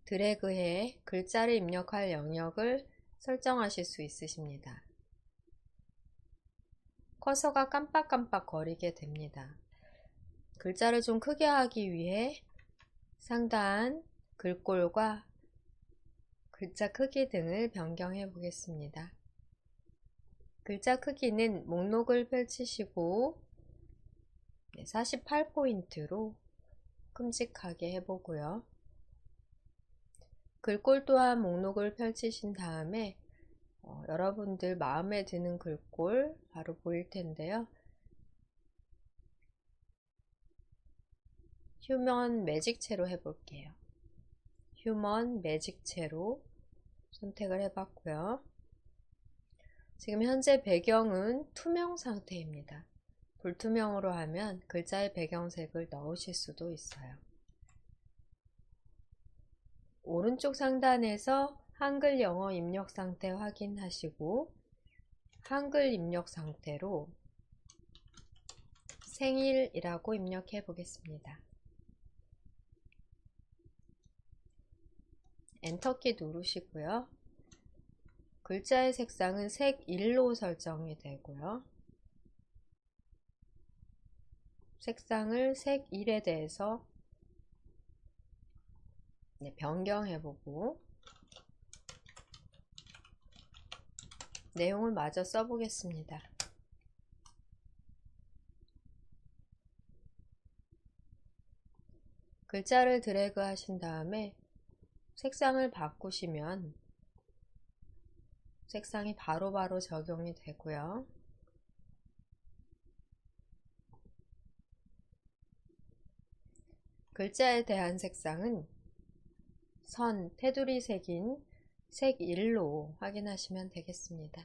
드래그해 글자를 입력할 영역을 설정하실 수 있으십니다. 커서가 깜빡깜빡 거리게 됩니다. 글자를 좀 크게 하기 위해 상단 글꼴과 글자 크기 등을 변경해 보겠습니다. 글자 크기는 목록을 펼치시고 48포인트로 큼직하게 해보고요. 글꼴 또한 목록을 펼치신 다음에 여러분들 마음에 드는 글꼴 바로 보일 텐데요. 휴먼 매직체로 해볼게요. 휴먼 매직체로 선택을 해봤고요. 지금 현재 배경은 투명 상태입니다. 불투명으로 하면 글자의 배경색을 넣으실 수도 있어요. 오른쪽 상단에서 한글 영어 입력 상태 확인하시고 한글 입력 상태로 생일이라고 입력해 보겠습니다. 엔터키 누르시고요. 글자의 색상은 색 1로 설정이 되고요. 색상을 색 1에 대해서 변경해보고 내용을 마저 써보겠습니다. 글자를 드래그 하신 다음에 색상을 바꾸시면 색상이 바로바로 적용이 되고요. 글자에 대한 색상은 선, 테두리 색인 색 1로 확인하시면 되겠습니다.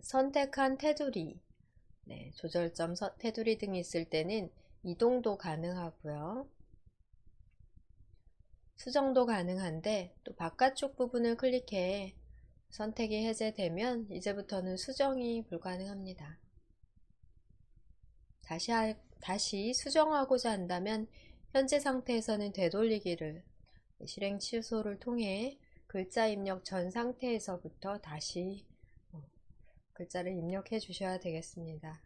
선택한 테두리, 조절점 테두리 등이 있을 때는 이동도 가능하고요. 수정도 가능한데 또 바깥쪽 부분을 클릭해 선택이 해제되면 이제부터는 수정이 불가능합니다. 다시 수정하고자 한다면 현재 상태에서는 되돌리기를 실행 취소를 통해 글자 입력 전 상태에서부터 다시 글자를 입력해 주셔야 되겠습니다.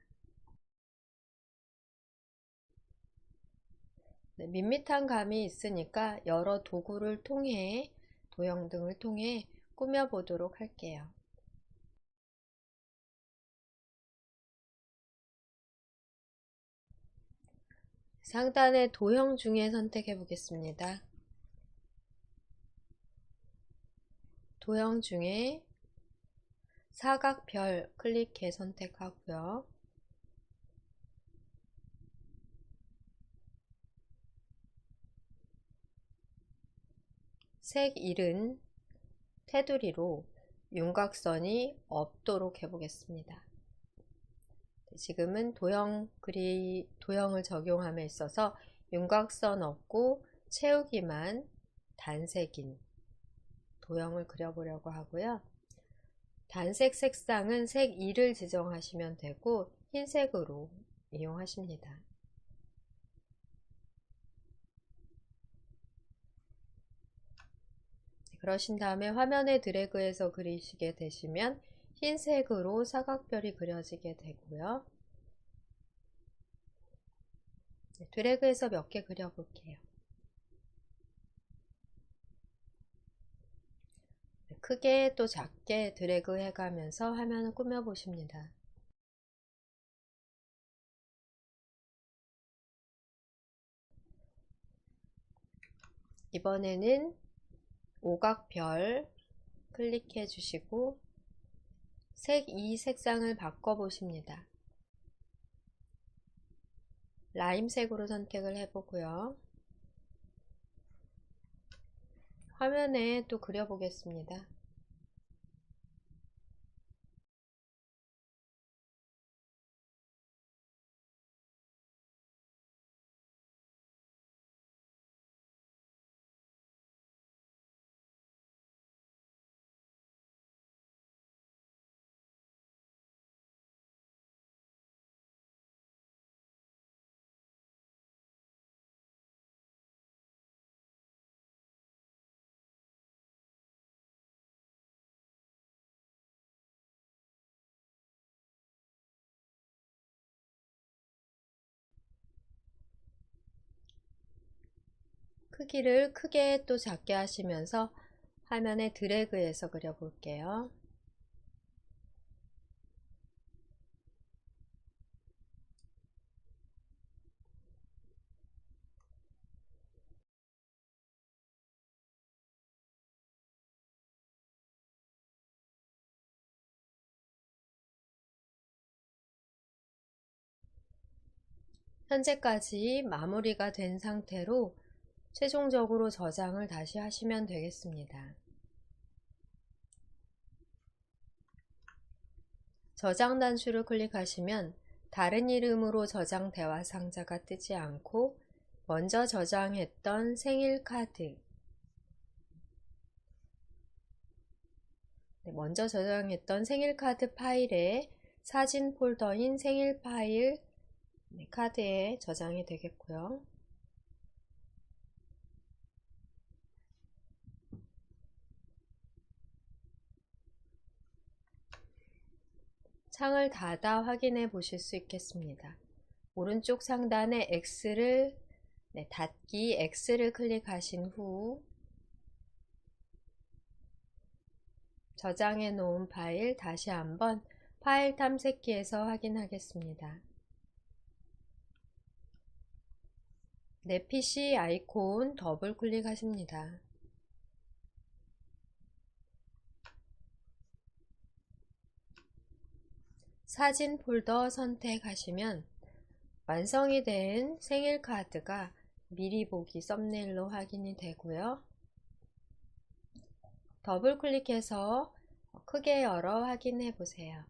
밋밋한 감이 있으니까 여러 도구를 통해 도형 등을 통해 꾸며 보도록 할게요. 상단의 도형 중에 선택해 보겠습니다. 도형 중에 사각별 클릭해 선택하고요. 색 1은 테두리로 윤곽선이 없도록 해보겠습니다. 지금은 도형을 적용함에 있어서 윤곽선 없고 채우기만 단색인 도형을 그려보려고 하고요. 단색 색상은 색 2를 지정하시면 되고 흰색으로 이용하십니다. 그러신 다음에 화면에 드래그해서 그리시게 되시면 흰색으로 사각별이 그려지게 되고요. 드래그해서 몇 개 그려볼게요. 크게 또 작게 드래그 해가면서 화면을 꾸며보십니다. 이번에는 오각별 클릭해 주시고 색 2 색상을 바꿔 보십니다. 라임색으로 선택을 해보고요. 화면에 또 그려보겠습니다. 크기를 크게 또 작게 하시면서 화면에 드래그해서 그려볼게요. 현재까지 마무리가 된 상태로 최종적으로 저장을 다시 하시면 되겠습니다. 저장 단추를 클릭하시면 다른 이름으로 저장 대화 상자가 뜨지 않고 먼저 저장했던 생일 카드, 먼저 저장했던 생일 카드 파일에 사진 폴더인 생일 파일 카드에 저장이 되겠고요. 창을 닫아 확인해 보실 수 있겠습니다. 오른쪽 상단에 닫기 X를 클릭하신 후 저장해 놓은 파일 다시 한번 파일 탐색기에서 확인하겠습니다. 내 PC 아이콘 더블 클릭하십니다. 사진 폴더 선택하시면 완성이 된 생일 카드가 미리 보기 썸네일로 확인이 되고요. 더블 클릭해서 크게 열어 확인해 보세요.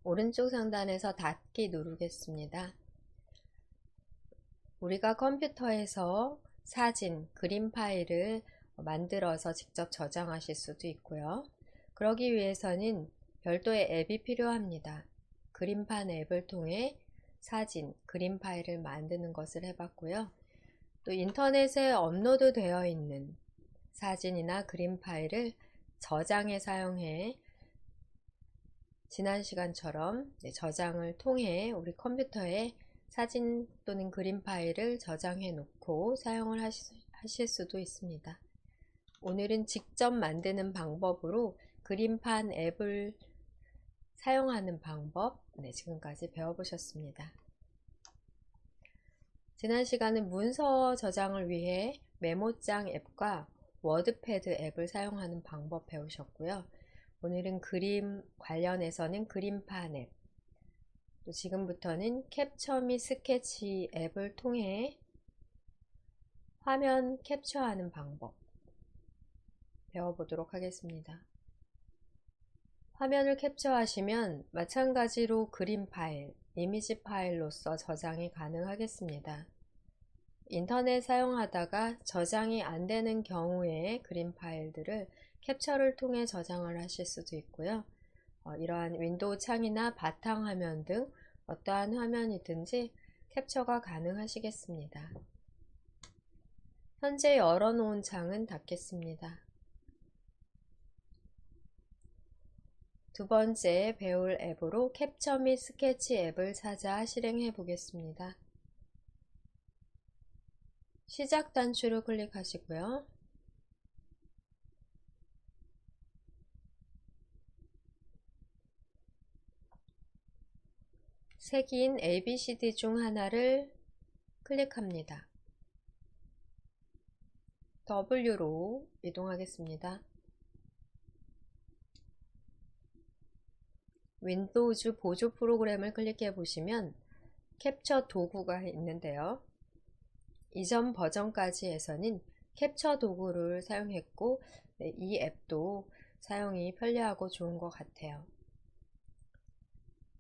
오른쪽 상단에서 닫기 누르겠습니다. 우리가 컴퓨터에서 사진, 그림 파일을 만들어서 직접 저장하실 수도 있고요. 그러기 위해서는 별도의 앱이 필요합니다. 그림판 앱을 통해 사진, 그림 파일을 만드는 것을 해봤고요. 또 인터넷에 업로드 되어 있는 사진이나 그림 파일을 저장해 사용해 지난 시간처럼 저장을 통해 우리 컴퓨터에 사진 또는 그림 파일을 저장해 놓고 사용을 하실 수도 있습니다. 오늘은 직접 만드는 방법으로 그림판 앱을 사용하는 방법, 지금까지 배워보셨습니다. 지난 시간은 문서 저장을 위해 메모장 앱과 워드패드 앱을 사용하는 방법 배우셨고요. 오늘은 그림 관련해서는 그림판 앱, 또 지금부터는 캡처 및 스케치 앱을 통해 화면 캡처하는 방법 배워보도록 하겠습니다. 화면을 캡처하시면 마찬가지로 그림 파일, 이미지 파일로서 저장이 가능하겠습니다. 인터넷 사용하다가 저장이 안 되는 경우에 그림 파일들을 캡처를 통해 저장을 하실 수도 있고요. 이러한 윈도우 창이나 바탕화면 등 어떠한 화면이든지 캡처가 가능하시겠습니다. 현재 열어놓은 창은 닫겠습니다. 두 번째 배울 앱으로 캡처 및 스케치 앱을 찾아 실행해 보겠습니다. 시작 단추를 클릭하시고요. 색인 ABCD 중 하나를 클릭합니다. W로 이동하겠습니다. 윈도우즈 보조 프로그램을 클릭해 보시면 캡처 도구가 있는데요. 이전 버전까지에서는 캡처 도구를 사용했고 이 앱도 사용이 편리하고 좋은 것 같아요.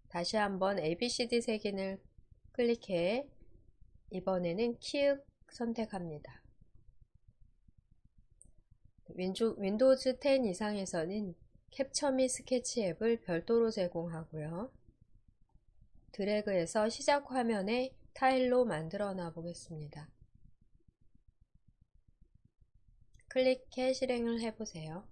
다시 한번 ABCD 색인을 클릭해 이번에는 키읔 선택합니다. 윈도우즈 10 이상에서는 캡처 및 스케치 앱을 별도로 제공하고요. 드래그해서 시작 화면에 타일로 만들어 놔 보겠습니다. 클릭해 실행을 해보세요.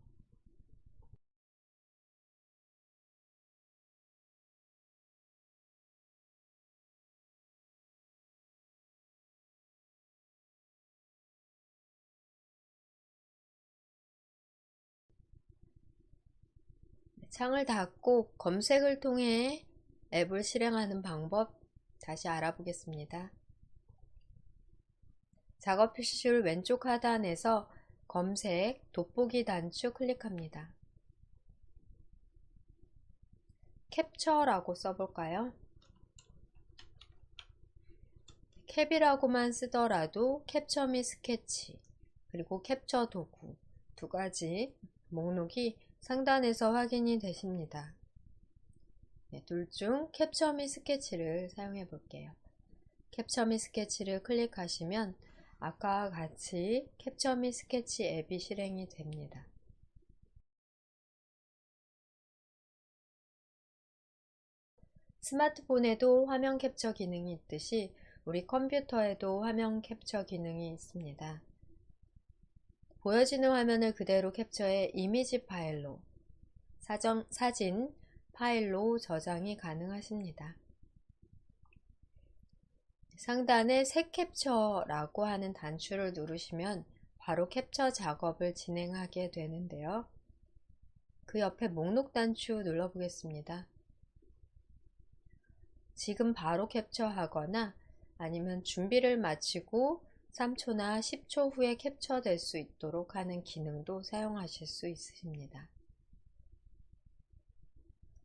창을 닫고 검색을 통해 앱을 실행하는 방법 다시 알아보겠습니다. 작업 표시줄 왼쪽 하단에서 검색, 돋보기 단추 클릭합니다. 캡처라고 써볼까요? 캡이라고만 쓰더라도 캡처 및 스케치, 그리고 캡처 도구 두 가지 목록이 상단에서 확인이 되십니다. 둘 중 캡처 및 스케치를 사용해 볼게요. 캡처 및 스케치를 클릭하시면 아까와 같이 캡처 및 스케치 앱이 실행이 됩니다. 스마트폰에도 화면 캡처 기능이 있듯이 우리 컴퓨터에도 화면 캡처 기능이 있습니다. 보여지는 화면을 그대로 캡처해 이미지 파일로, 사진 파일로 저장이 가능하십니다. 상단에 새 캡처라고 하는 단추를 누르시면 바로 캡처 작업을 진행하게 되는데요. 그 옆에 목록 단추 눌러보겠습니다. 지금 바로 캡처하거나 아니면 준비를 마치고 3초나 10초 후에 캡처될 수 있도록 하는 기능도 사용하실 수 있으십니다.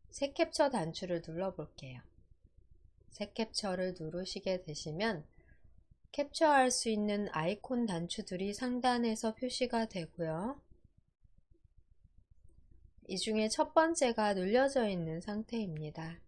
새 캡처 단추를 눌러볼게요. 새 캡처를 누르시게 되시면 캡처할 수 있는 아이콘 단추들이 상단에서 표시가 되고요. 이 중에 첫 번째가 눌려져 있는 상태입니다.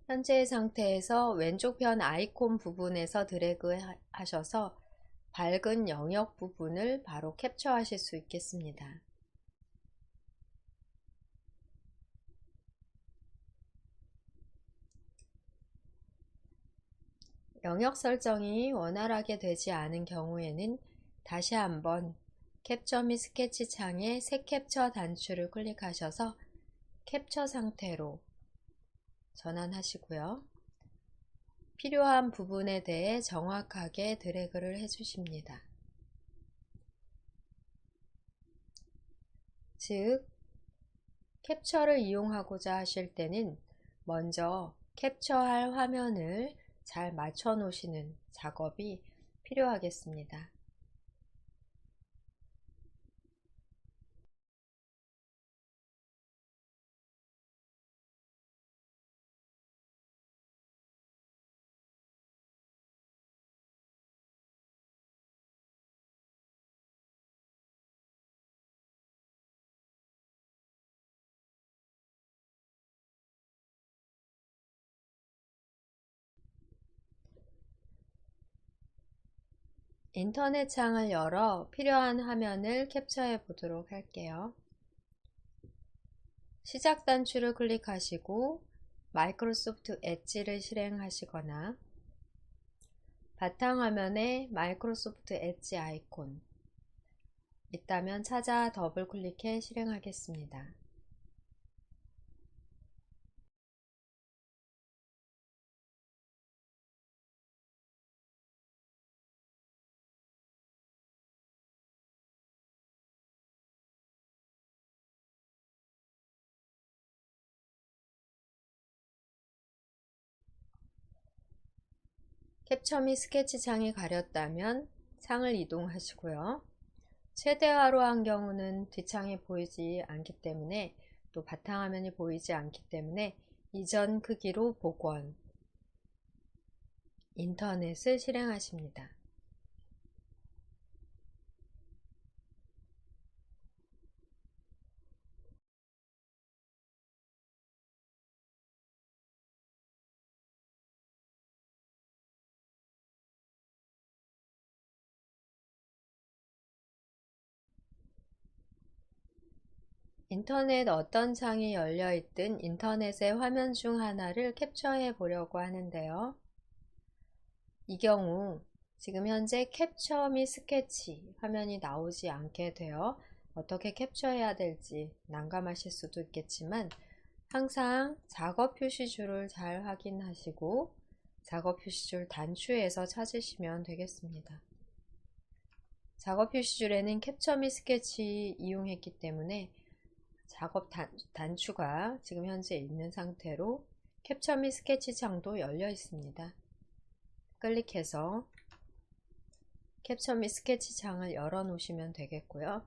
현재의 상태에서 왼쪽 편 아이콘 부분에서 드래그 하셔서 밝은 영역 부분을 바로 캡처하실 수 있겠습니다. 영역 설정이 원활하게 되지 않은 경우에는 다시 한번 캡처 및 스케치 창에 새 캡처 단추를 클릭하셔서 캡처 상태로 전환하시고요. 필요한 부분에 대해 정확하게 드래그를 해주십니다. 즉, 캡처를 이용하고자 하실 때는 먼저 캡처할 화면을 잘 맞춰 놓으시는 작업이 필요하겠습니다. 인터넷 창을 열어 필요한 화면을 캡처해 보도록 할게요. 시작 단추를 클릭하시고 마이크로소프트 엣지를 실행하시거나 바탕화면에 마이크로소프트 엣지 아이콘 있다면 찾아 더블 클릭해 실행하겠습니다. 캡처 및 스케치 창이 가렸다면 창을 이동하시고요. 최대화로 한 경우는 뒷창이 보이지 않기 때문에 또 바탕화면이 보이지 않기 때문에 이전 크기로 복원, 인터넷을 실행하십니다. 인터넷 어떤 창이 열려 있든 인터넷의 화면 중 하나를 캡처해 보려고 하는데요. 이 경우 지금 현재 캡처 및 스케치 화면이 나오지 않게 되어 어떻게 캡처해야 될지 난감하실 수도 있겠지만 항상 작업 표시줄을 잘 확인하시고 작업 표시줄 단추에서 찾으시면 되겠습니다. 작업 표시줄에는 캡처 및 스케치 이용했기 때문에 작업 단추가 지금 현재 있는 상태로 캡처 및 스케치 창도 열려 있습니다. 클릭해서 캡처 및 스케치 창을 열어 놓으시면 되겠고요.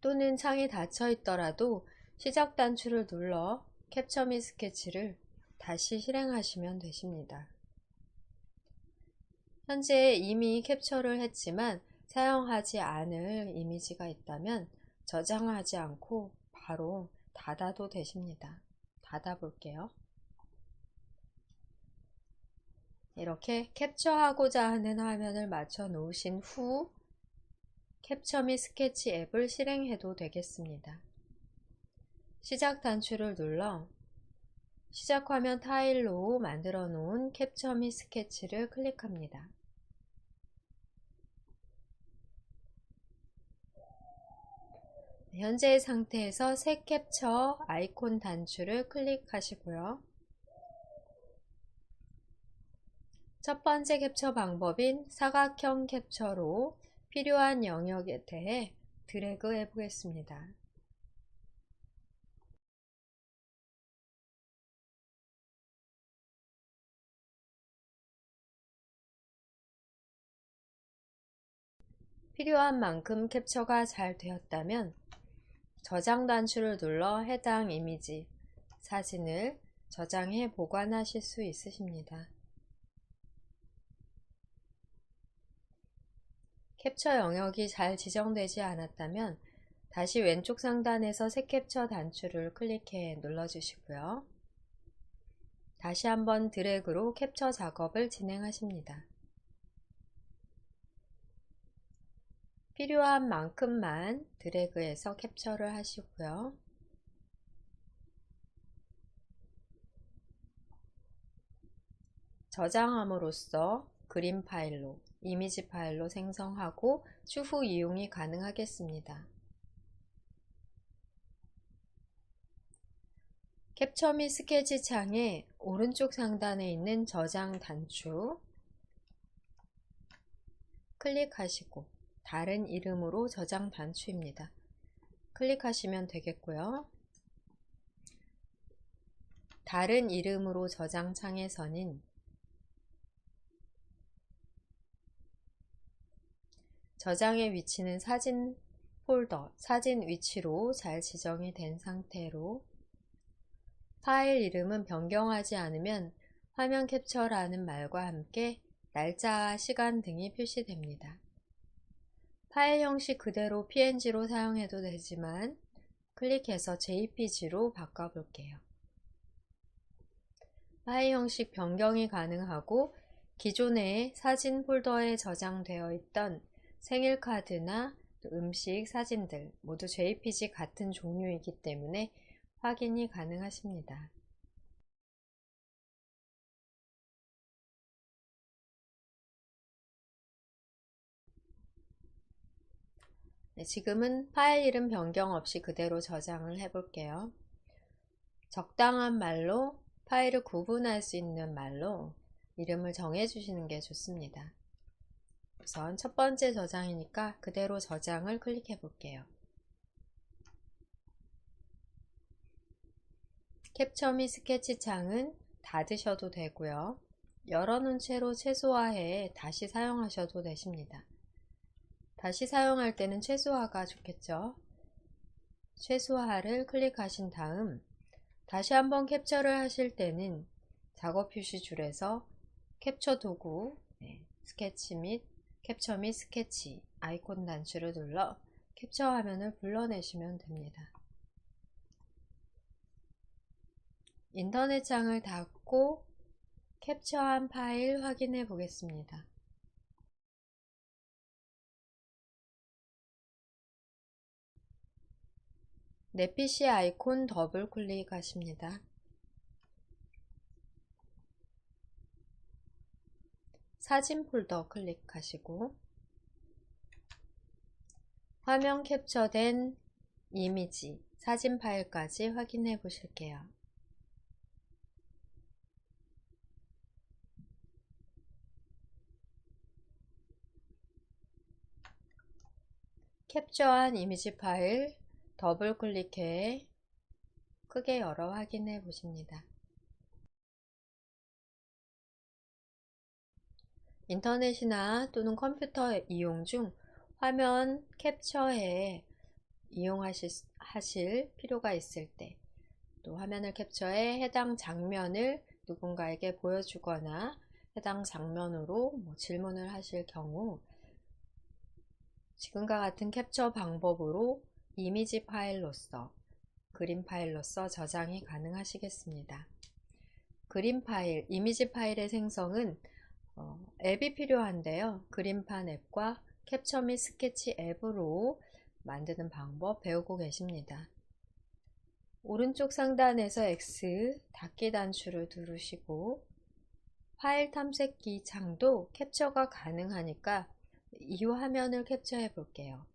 또는 창이 닫혀 있더라도 시작 단추를 눌러 캡처 및 스케치를 다시 실행하시면 되십니다. 현재 이미 캡처를 했지만 사용하지 않을 이미지가 있다면 저장하지 않고 바로 닫아도 되십니다. 닫아 볼게요. 이렇게 캡처하고자 하는 화면을 맞춰 놓으신 후 캡처 및 스케치 앱을 실행해도 되겠습니다. 시작 단추를 눌러 시작 화면 타일로 만들어 놓은 캡처 및 스케치를 클릭합니다. 현재의 상태에서 새 캡처 아이콘 단추를 클릭하시고요. 첫 번째 캡처 방법인 사각형 캡처로 필요한 영역에 대해 드래그 해 보겠습니다. 필요한 만큼 캡처가 잘 되었다면 저장 단추를 눌러 해당 이미지, 사진을 저장해 보관하실 수 있으십니다. 캡처 영역이 잘 지정되지 않았다면 다시 왼쪽 상단에서 새 캡처 단추를 클릭해 눌러주시고요. 다시 한번 드래그로 캡처 작업을 진행하십니다. 필요한 만큼만 드래그해서 캡처를 하시고요. 저장함으로써 그림 파일로, 이미지 파일로 생성하고 추후 이용이 가능하겠습니다. 캡처 및 스케치 창의 오른쪽 상단에 있는 저장 단추 클릭하시고 다른 이름으로 저장 단추입니다. 클릭하시면 되겠고요. 다른 이름으로 저장 창에서는 저장의 위치는 사진 폴더, 사진 위치로 잘 지정이 된 상태로 파일 이름은 변경하지 않으면 화면 캡처라는 말과 함께 날짜와 시간 등이 표시됩니다. 파일 형식 그대로 PNG로 사용해도 되지만 클릭해서 JPG로 바꿔볼게요. 파일 형식 변경이 가능하고 기존의 사진 폴더에 저장되어 있던 생일카드나 음식, 사진들 모두 JPG 같은 종류이기 때문에 확인이 가능하십니다. 네, 지금은 파일 이름 변경 없이 그대로 저장을 해볼게요. 적당한 말로 파일을 구분할 수 있는 말로 이름을 정해주시는 게 좋습니다. 우선 첫 번째 저장이니까 그대로 저장을 클릭해 볼게요. 캡처 및 스케치 창은 닫으셔도 되고요. 열어놓은 채로 최소화해 다시 사용하셔도 되십니다. 다시 사용할 때는 최소화가 좋겠죠. 최소화를 클릭하신 다음 다시 한번 캡처를 하실 때는 작업 표시 줄에서 캡처 도구, 스케치 및 캡처 및 스케치 아이콘 단추를 눌러 캡처 화면을 불러내시면 됩니다. 인터넷 창을 닫고 캡처한 파일 확인해 보겠습니다. 내 PC 아이콘 더블 클릭하십니다. 사진 폴더 클릭하시고 화면 캡처된 이미지, 사진 파일까지 확인해 보실게요. 캡처한 이미지 파일 더블 클릭해 크게 열어 확인해 보십니다. 인터넷이나 또는 컴퓨터 이용 중 화면 캡처해 이용하실 필요가 있을 때, 또 화면을 캡처해 해당 장면을 누군가에게 보여주거나 해당 장면으로 질문을 하실 경우 지금과 같은 캡처 방법으로 이미지 파일로서, 그림 파일로서 저장이 가능하시겠습니다. 그림 파일, 이미지 파일의 생성은 앱이 필요한데요. 그림판 앱과 캡처 및 스케치 앱으로 만드는 방법 배우고 계십니다. 오른쪽 상단에서 X 닫기 단추를 누르시고 파일 탐색기 창도 캡처가 가능하니까 이 화면을 캡처해 볼게요.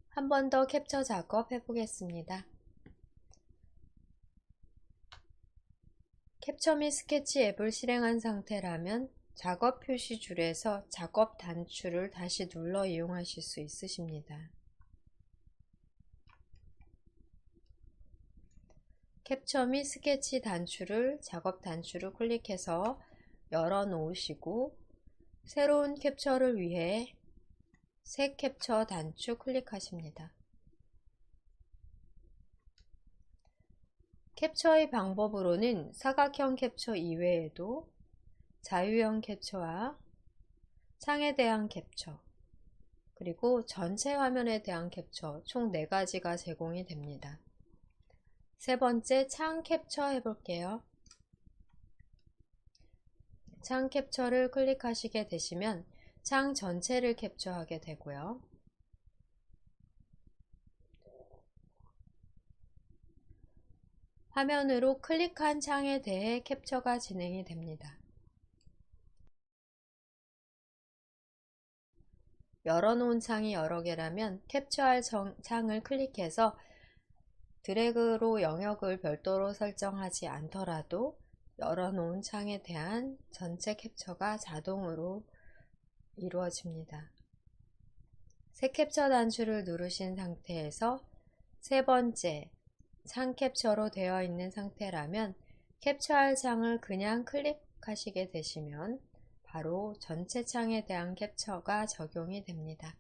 한 번 더 캡처 작업 해보겠습니다. 캡처 및 스케치 앱을 실행한 상태라면 작업 표시 줄에서 작업 단추를 다시 눌러 이용하실 수 있으십니다. 캡처 및 스케치 단추를 작업 단추를 클릭해서 열어 놓으시고 새로운 캡처를 위해 새 캡처 단추 클릭하십니다. 캡처의 방법으로는 사각형 캡처 이외에도 자유형 캡처와 창에 대한 캡처, 그리고 전체 화면에 대한 캡처 총 4가지가 제공이 됩니다. 세 번째, 창 캡처 해볼게요. 창 캡처를 클릭하시게 되시면 창 전체를 캡처하게 되고요. 화면으로 클릭한 창에 대해 캡처가 진행이 됩니다. 열어놓은 창이 여러 개라면 캡처할 창을 클릭해서 드래그로 영역을 별도로 설정하지 않더라도 열어놓은 창에 대한 전체 캡처가 자동으로 이루어집니다. 새 캡처 단추를 누르신 상태에서 세 번째 창 캡처로 되어 있는 상태라면 캡처할 창을 그냥 클릭하시게 되시면 바로 전체 창에 대한 캡처가 적용이 됩니다.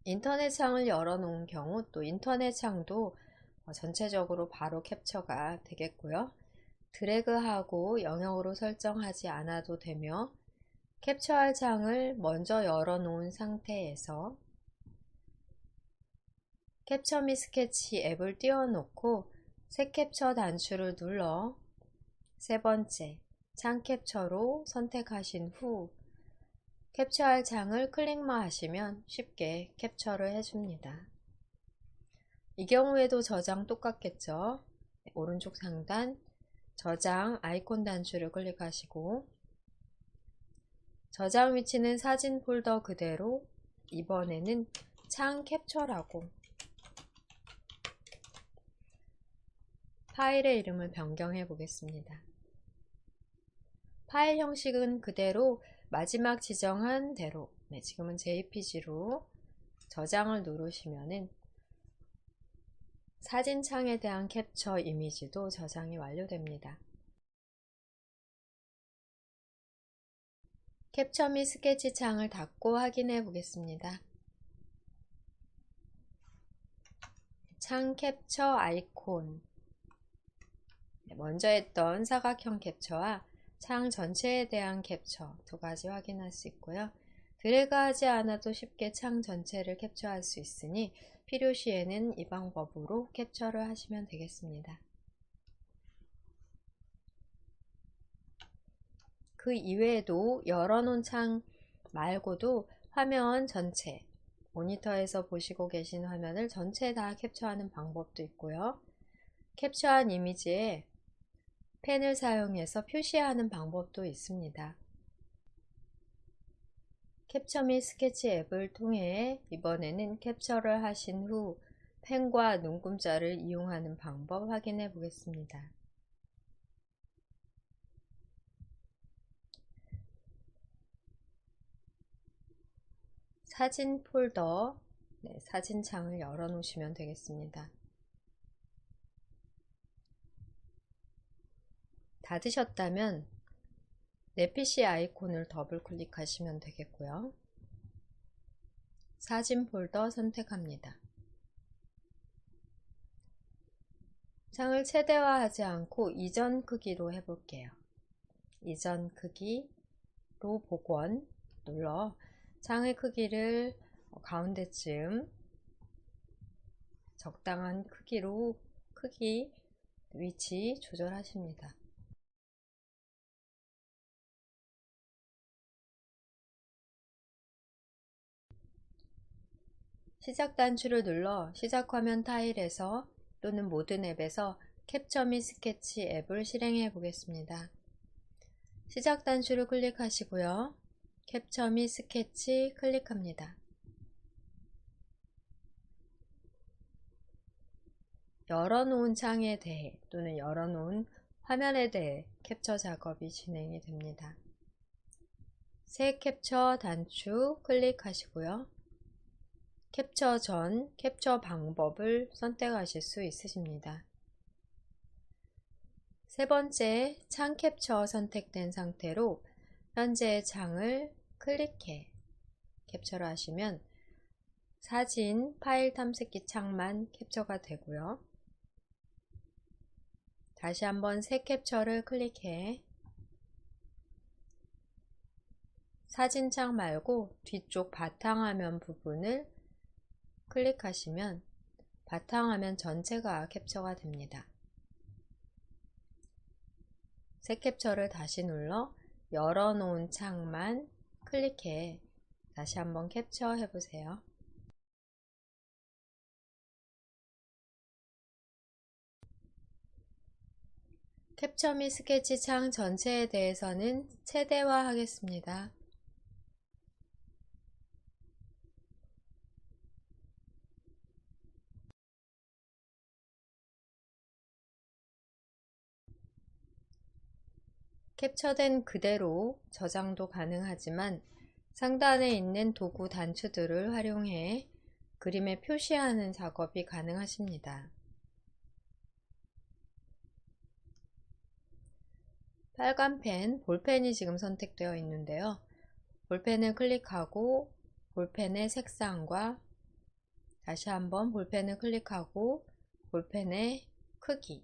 인터넷 창을 열어놓은 경우 또 인터넷 창도 전체적으로 바로 캡처가 되겠고요. 드래그하고 영역으로 설정하지 않아도 되며 캡처할 창을 먼저 열어놓은 상태에서 캡처 및 스케치 앱을 띄워놓고 새 캡처 단추를 눌러 세 번째 창 캡처로 선택하신 후 캡처할 창을 클릭만 하시면 쉽게 캡처를 해줍니다. 이 경우에도 저장 똑같겠죠. 오른쪽 상단 저장 아이콘 단추를 클릭하시고 저장 위치는 사진 폴더 그대로 이번에는 창 캡처라고 파일의 이름을 변경해 보겠습니다. 파일 형식은 그대로 마지막 지정한 대로 지금은 JPG로 저장을 누르시면은 사진 창에 대한 캡처 이미지도 저장이 완료됩니다. 캡처 및 스케치 창을 닫고 확인해 보겠습니다. 창 캡처 아이콘 먼저 했던 사각형 캡처와 창 전체에 대한 캡처 두 가지 확인할 수 있고요. 드래그하지 않아도 쉽게 창 전체를 캡처할 수 있으니 필요시에는 이 방법으로 캡처를 하시면 되겠습니다. 그 이외에도 열어놓은 창 말고도 화면 전체, 모니터에서 보시고 계신 화면을 전체 다 캡처하는 방법도 있고요. 캡처한 이미지에 펜을 사용해서 표시하는 방법도 있습니다. 캡처 및 스케치 앱을 통해 이번에는 캡처를 하신 후 펜과 눈금자를 이용하는 방법 확인해 보겠습니다. 사진 폴더, 사진 창을 열어 놓으시면 되겠습니다. 닫으셨다면 내 PC 아이콘을 더블 클릭하시면 되겠고요. 사진 폴더 선택합니다. 창을 최대화하지 않고 이전 크기로 해볼게요. 이전 크기로 복원 눌러 창의 크기를 가운데쯤 적당한 크기로 크기 위치 조절하십니다. 시작 단추를 눌러 시작 화면 타일에서 또는 모든 앱에서 캡처 및 스케치 앱을 실행해 보겠습니다. 시작 단추를 클릭하시고요. 캡처 및 스케치 클릭합니다. 열어놓은 창에 대해 또는 열어놓은 화면에 대해 캡처 작업이 진행이 됩니다. 새 캡처 단추 클릭하시고요. 캡처 전, 캡처 방법을 선택하실 수 있으십니다. 세 번째, 창 캡처 선택된 상태로 현재의 창을 클릭해 캡처를 하시면 사진 파일 탐색기 창만 캡처가 되고요. 다시 한번 새 캡처를 클릭해 사진창 말고 뒤쪽 바탕화면 부분을 클릭하시면 바탕화면 전체가 캡처가 됩니다. 새 캡처를 다시 눌러 열어놓은 창만 클릭해 다시 한번 캡처해 보세요. 캡처 및 스케치 창 전체에 대해서는 최대화 하겠습니다. 캡처된 그대로 저장도 가능하지만 상단에 있는 도구 단추들을 활용해 그림에 표시하는 작업이 가능하십니다. 빨간 펜, 볼펜이 지금 선택되어 있는데요. 볼펜을 클릭하고 볼펜의 색상과 다시 한번 볼펜을 클릭하고 볼펜의 크기,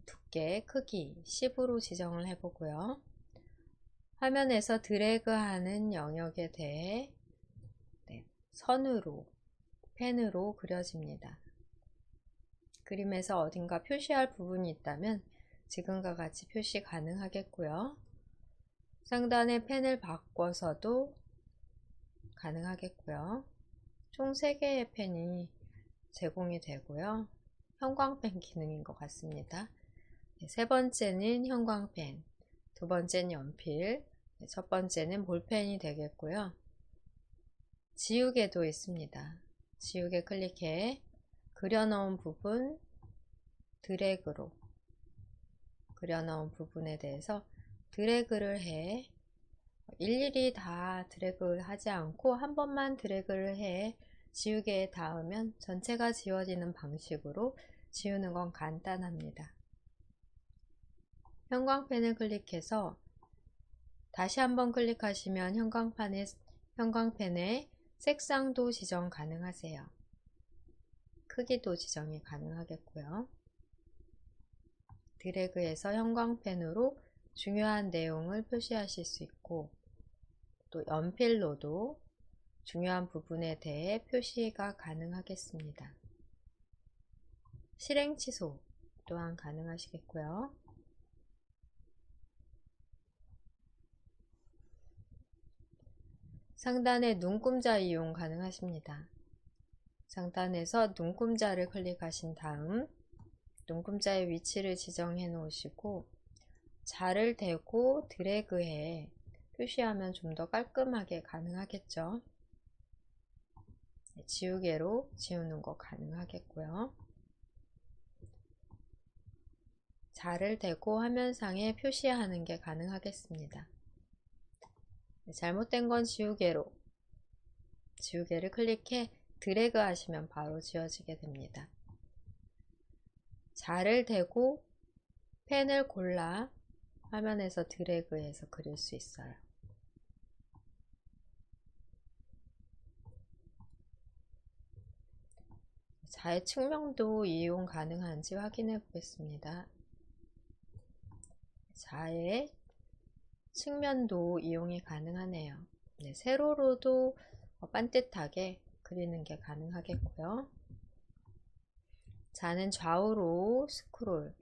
두께, 크기 10으로 지정을 해보고요. 화면에서 드래그하는 영역에 대해 선으로, 펜으로 그려집니다. 그림에서 어딘가 표시할 부분이 있다면 지금과 같이 표시 가능하겠고요. 상단에 펜을 바꿔서도 가능하겠고요. 총 3개의 펜이 제공이 되고요. 형광펜 기능인 것 같습니다. 세 번째는 형광펜, 두 번째는 연필, 첫 번째는 볼펜이 되겠고요. 지우개도 있습니다. 지우개 클릭해 그려놓은 부분 드래그로 그려놓은 부분에 대해서 드래그를 해 일일이 다 드래그를 하지 않고 한 번만 드래그를 해 지우개에 닿으면 전체가 지워지는 방식으로 지우는 건 간단합니다. 형광펜을 클릭해서 다시 한번 클릭하시면 형광펜의 색상도 지정 가능하세요. 크기도 지정이 가능하겠고요. 드래그해서 형광펜으로 중요한 내용을 표시하실 수 있고 또 연필로도 중요한 부분에 대해 표시가 가능하겠습니다. 실행 취소 또한 가능하시겠고요. 상단에 눈금자 이용 가능하십니다. 상단에서 눈금자를 클릭하신 다음 눈금자의 위치를 지정해 놓으시고 자를 대고 드래그해 표시하면 좀 더 깔끔하게 가능하겠죠. 지우개로 지우는 거 가능하겠고요. 자를 대고 화면상에 표시하는 게 가능하겠습니다. 잘못된 건 지우개를 클릭해 드래그 하시면 바로 지워지게 됩니다. 자를 대고 펜을 골라 화면에서 드래그해서 그릴 수 있어요. 자의 측면도 이용 가능한지 확인해 보겠습니다. 자의 측면도 이용이 가능하네요. 네, 세로로도 반듯하게 그리는 게 가능하겠고요. 자는 좌우로 스크롤,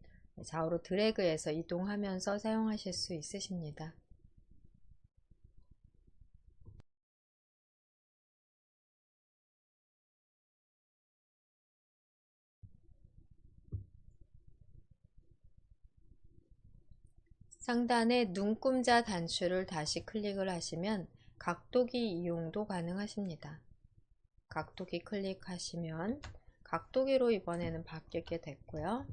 좌우로 드래그해서 이동하면서 사용하실 수 있으십니다. 상단에 눈금자 단추를 다시 클릭을 하시면 각도기 이용도 가능하십니다. 각도기 클릭하시면 각도기로 이번에는 바뀌게 됐고요.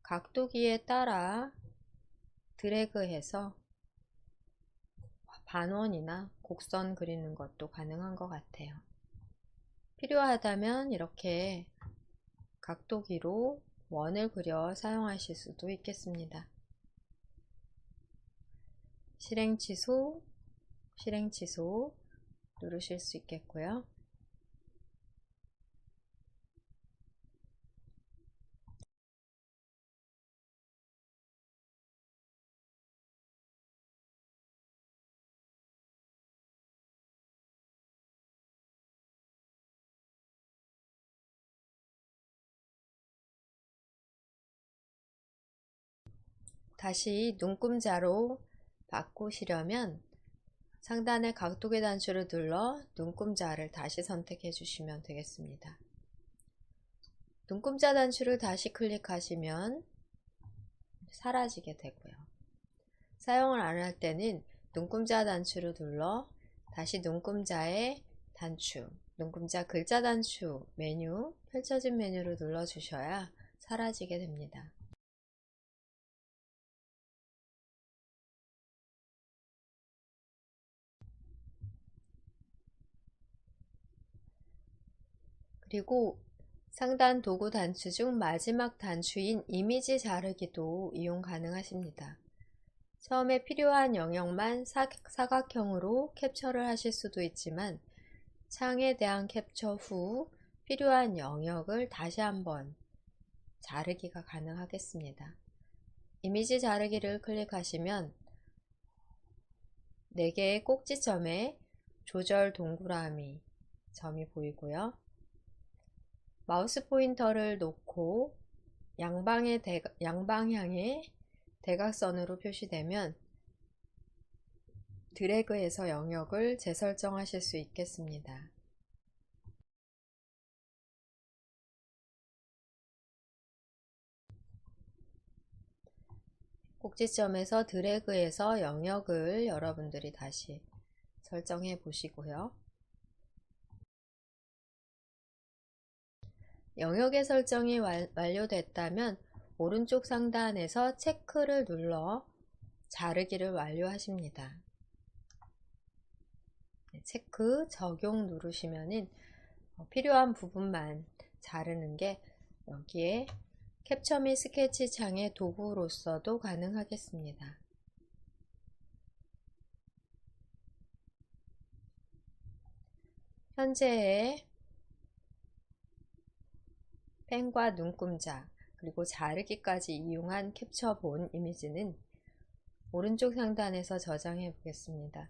각도기에 따라 드래그해서 반원이나 곡선 그리는 것도 가능한 것 같아요. 필요하다면 이렇게 각도기로 원을 그려 사용하실 수도 있겠습니다. 실행 취소 누르실 수 있겠고요. 다시 눈금자로 바꾸시려면 상단의 각도계 단추를 눌러 눈금자를 다시 선택해 주시면 되겠습니다. 눈금자 단추를 다시 클릭하시면 사라지게 되고요. 사용을 안 할 때는 눈금자 단추를 눌러 다시 눈금자의 단추, 눈금자 글자 단추 메뉴, 펼쳐진 메뉴를 눌러 주셔야 사라지게 됩니다. 그리고 상단 도구 단추 중 마지막 단추인 이미지 자르기도 이용 가능하십니다. 처음에 필요한 영역만 사각형으로 캡처를 하실 수도 있지만 창에 대한 캡처 후 필요한 영역을 다시 한번 자르기가 가능하겠습니다. 이미지 자르기를 클릭하시면 4개의 꼭지점에 조절 동그라미 점이 보이고요. 마우스 포인터를 놓고 양방향의 대각선으로 표시되면 드래그해서 영역을 재설정하실 수 있겠습니다. 꼭지점에서 드래그해서 영역을 여러분들이 다시 설정해 보시고요. 영역의 설정이 완료됐다면 오른쪽 상단에서 체크를 눌러 자르기를 완료하십니다. 체크 적용 누르시면은 필요한 부분만 자르는 게 여기에 캡처 및 스케치 창의 도구로서도 가능하겠습니다. 현재의 펜과 눈금자 그리고 자르기까지 이용한 캡처 본 이미지는 오른쪽 상단에서 저장해 보겠습니다.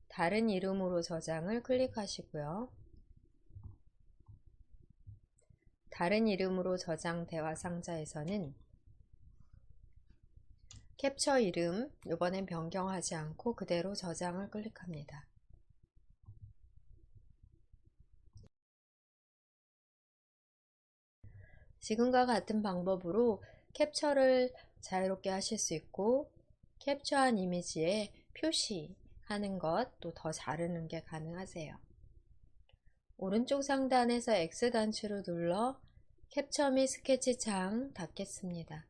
다른 이름으로 저장을 클릭하시고요. 다른 이름으로 저장 대화 상자에서는 캡처 이름, 이번엔 변경하지 않고 그대로 저장을 클릭합니다. 지금과 같은 방법으로 캡처를 자유롭게 하실 수 있고 캡처한 이미지에 표시하는 것 또 더 자르는 게 가능하세요. 오른쪽 상단에서 X 단추를 눌러 캡처 및 스케치 창 닫겠습니다.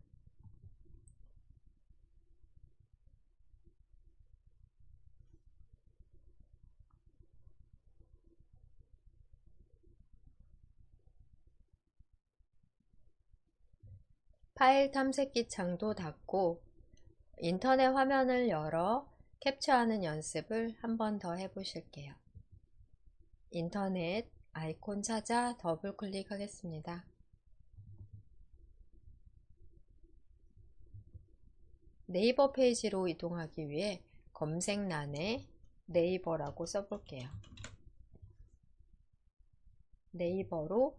파일 탐색기 창도 닫고 인터넷 화면을 열어 캡처하는 연습을 한 번 더 해보실게요. 인터넷 아이콘 찾아 더블 클릭하겠습니다. 네이버 페이지로 이동하기 위해 검색란에 네이버라고 써볼게요. 네이버로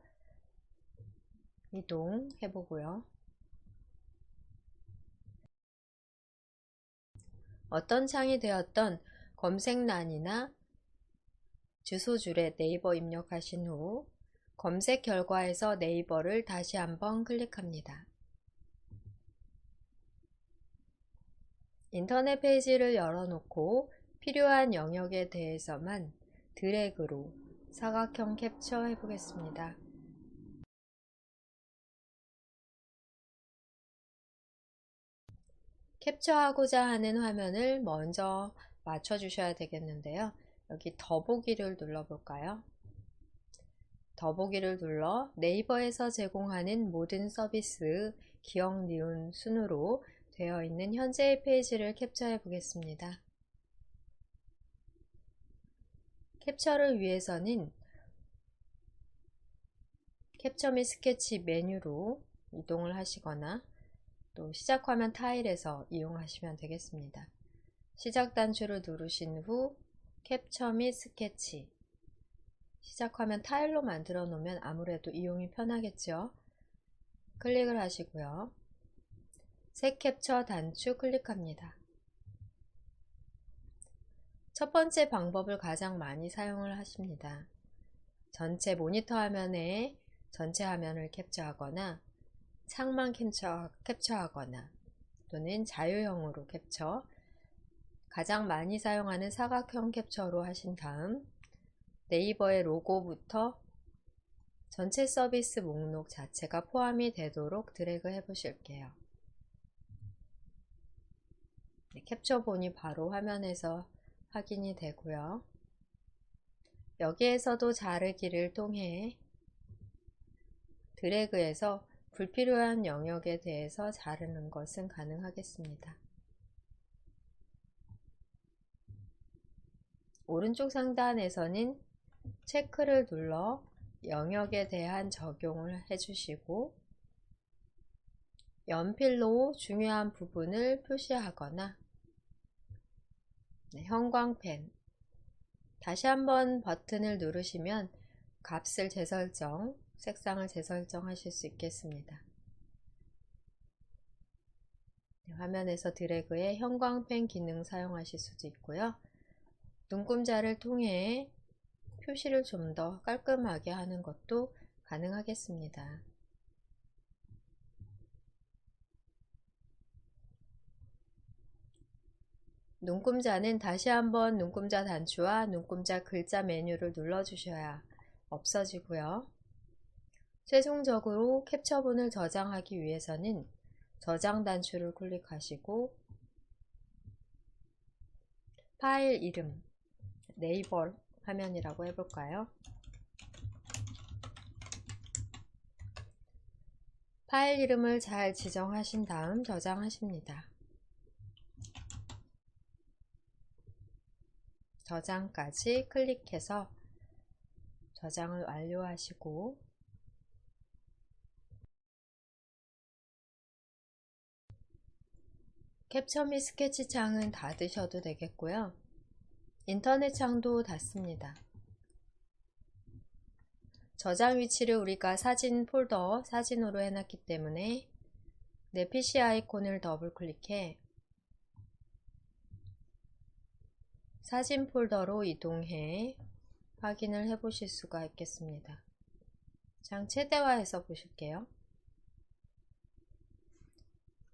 이동해보고요. 어떤 창이 되었던 검색란이나 주소줄에 네이버 입력하신 후 검색 결과에서 네이버를 다시 한번 클릭합니다. 인터넷 페이지를 열어놓고 필요한 영역에 대해서만 드래그로 사각형 캡처 해보겠습니다. 캡처하고자 하는 화면을 먼저 맞춰주셔야 되겠는데요. 여기 더보기를 눌러볼까요? 더보기를 눌러 네이버에서 제공하는 모든 서비스 기억 니은 순으로 되어 있는 현재의 페이지를 캡처해 보겠습니다. 캡처를 위해서는 캡처 및 스케치 메뉴로 이동을 하시거나 또 시작화면 타일에서 이용하시면 되겠습니다. 시작 단추를 누르신 후 캡처 및 스케치 시작화면 타일로 만들어 놓으면 아무래도 이용이 편하겠죠. 클릭을 하시고요. 새 캡처 단추 클릭합니다. 첫 번째 방법을 가장 많이 사용을 하십니다. 전체 모니터 화면에 전체 화면을 캡처하거나 창만 캡처하거나 또는 자유형으로 캡처, 가장 많이 사용하는 사각형 캡처로 하신 다음 네이버의 로고부터 전체 서비스 목록 자체가 포함이 되도록 드래그 해 보실게요. 캡처본이 바로 화면에서 확인이 되고요. 여기에서도 자르기를 통해 드래그해서 불필요한 영역에 대해서 자르는 것은 가능하겠습니다. 오른쪽 상단에서는 체크를 눌러 영역에 대한 적용을 해주시고 연필로 중요한 부분을 표시하거나 형광펜, 다시 한번 버튼을 누르시면 값을 재설정, 색상을 재설정하실 수 있겠습니다. 화면에서 드래그에 형광펜 기능 사용하실 수도 있고요. 눈금자를 통해 표시를 좀 더 깔끔하게 하는 것도 가능하겠습니다. 눈금자는 다시 한번 눈금자 단추와 눈금자 글자 메뉴를 눌러주셔야 없어지고요. 최종적으로 캡처본을 저장하기 위해서는 저장 단추를 클릭하시고 파일 이름, 네이버 화면이라고 해볼까요? 파일 이름을 잘 지정하신 다음 저장하십니다. 저장까지 클릭해서 저장을 완료하시고 캡처 및 스케치 창은 닫으셔도 되겠고요. 인터넷 창도 닫습니다. 저장 위치를 우리가 사진 폴더, 사진으로 해놨기 때문에 내 PC 아이콘을 더블 클릭해 사진 폴더로 이동해 확인을 해 보실 수가 있겠습니다. 장 최대화해서 보실게요.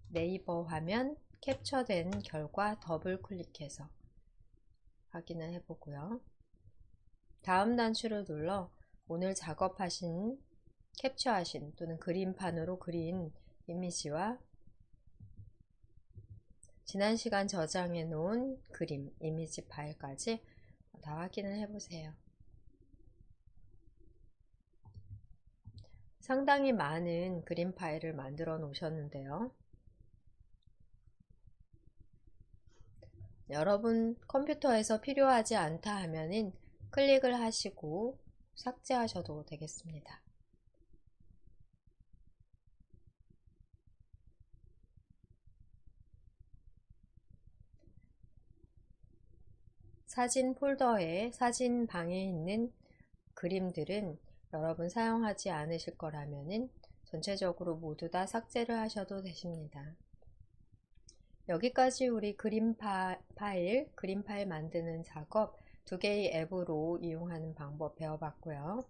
네이버 화면 캡처된 결과 더블 클릭해서 확인을 해 보고요. 다음 단추를 눌러 오늘 작업하신, 캡처하신 또는 그림판으로 그린 이미지와 지난 시간 저장해 놓은 그림, 이미지 파일까지 다 확인을 해 보세요. 상당히 많은 그림 파일을 만들어 놓으셨는데요. 여러분 컴퓨터에서 필요하지 않다 하면은 클릭을 하시고 삭제하셔도 되겠습니다. 사진 폴더에 사진 방에 있는 그림들은 여러분 사용하지 않으실 거라면은 전체적으로 모두 다 삭제를 하셔도 되십니다. 여기까지 우리 그림 파일 만드는 작업 두 개의 앱으로 이용하는 방법 배워봤고요.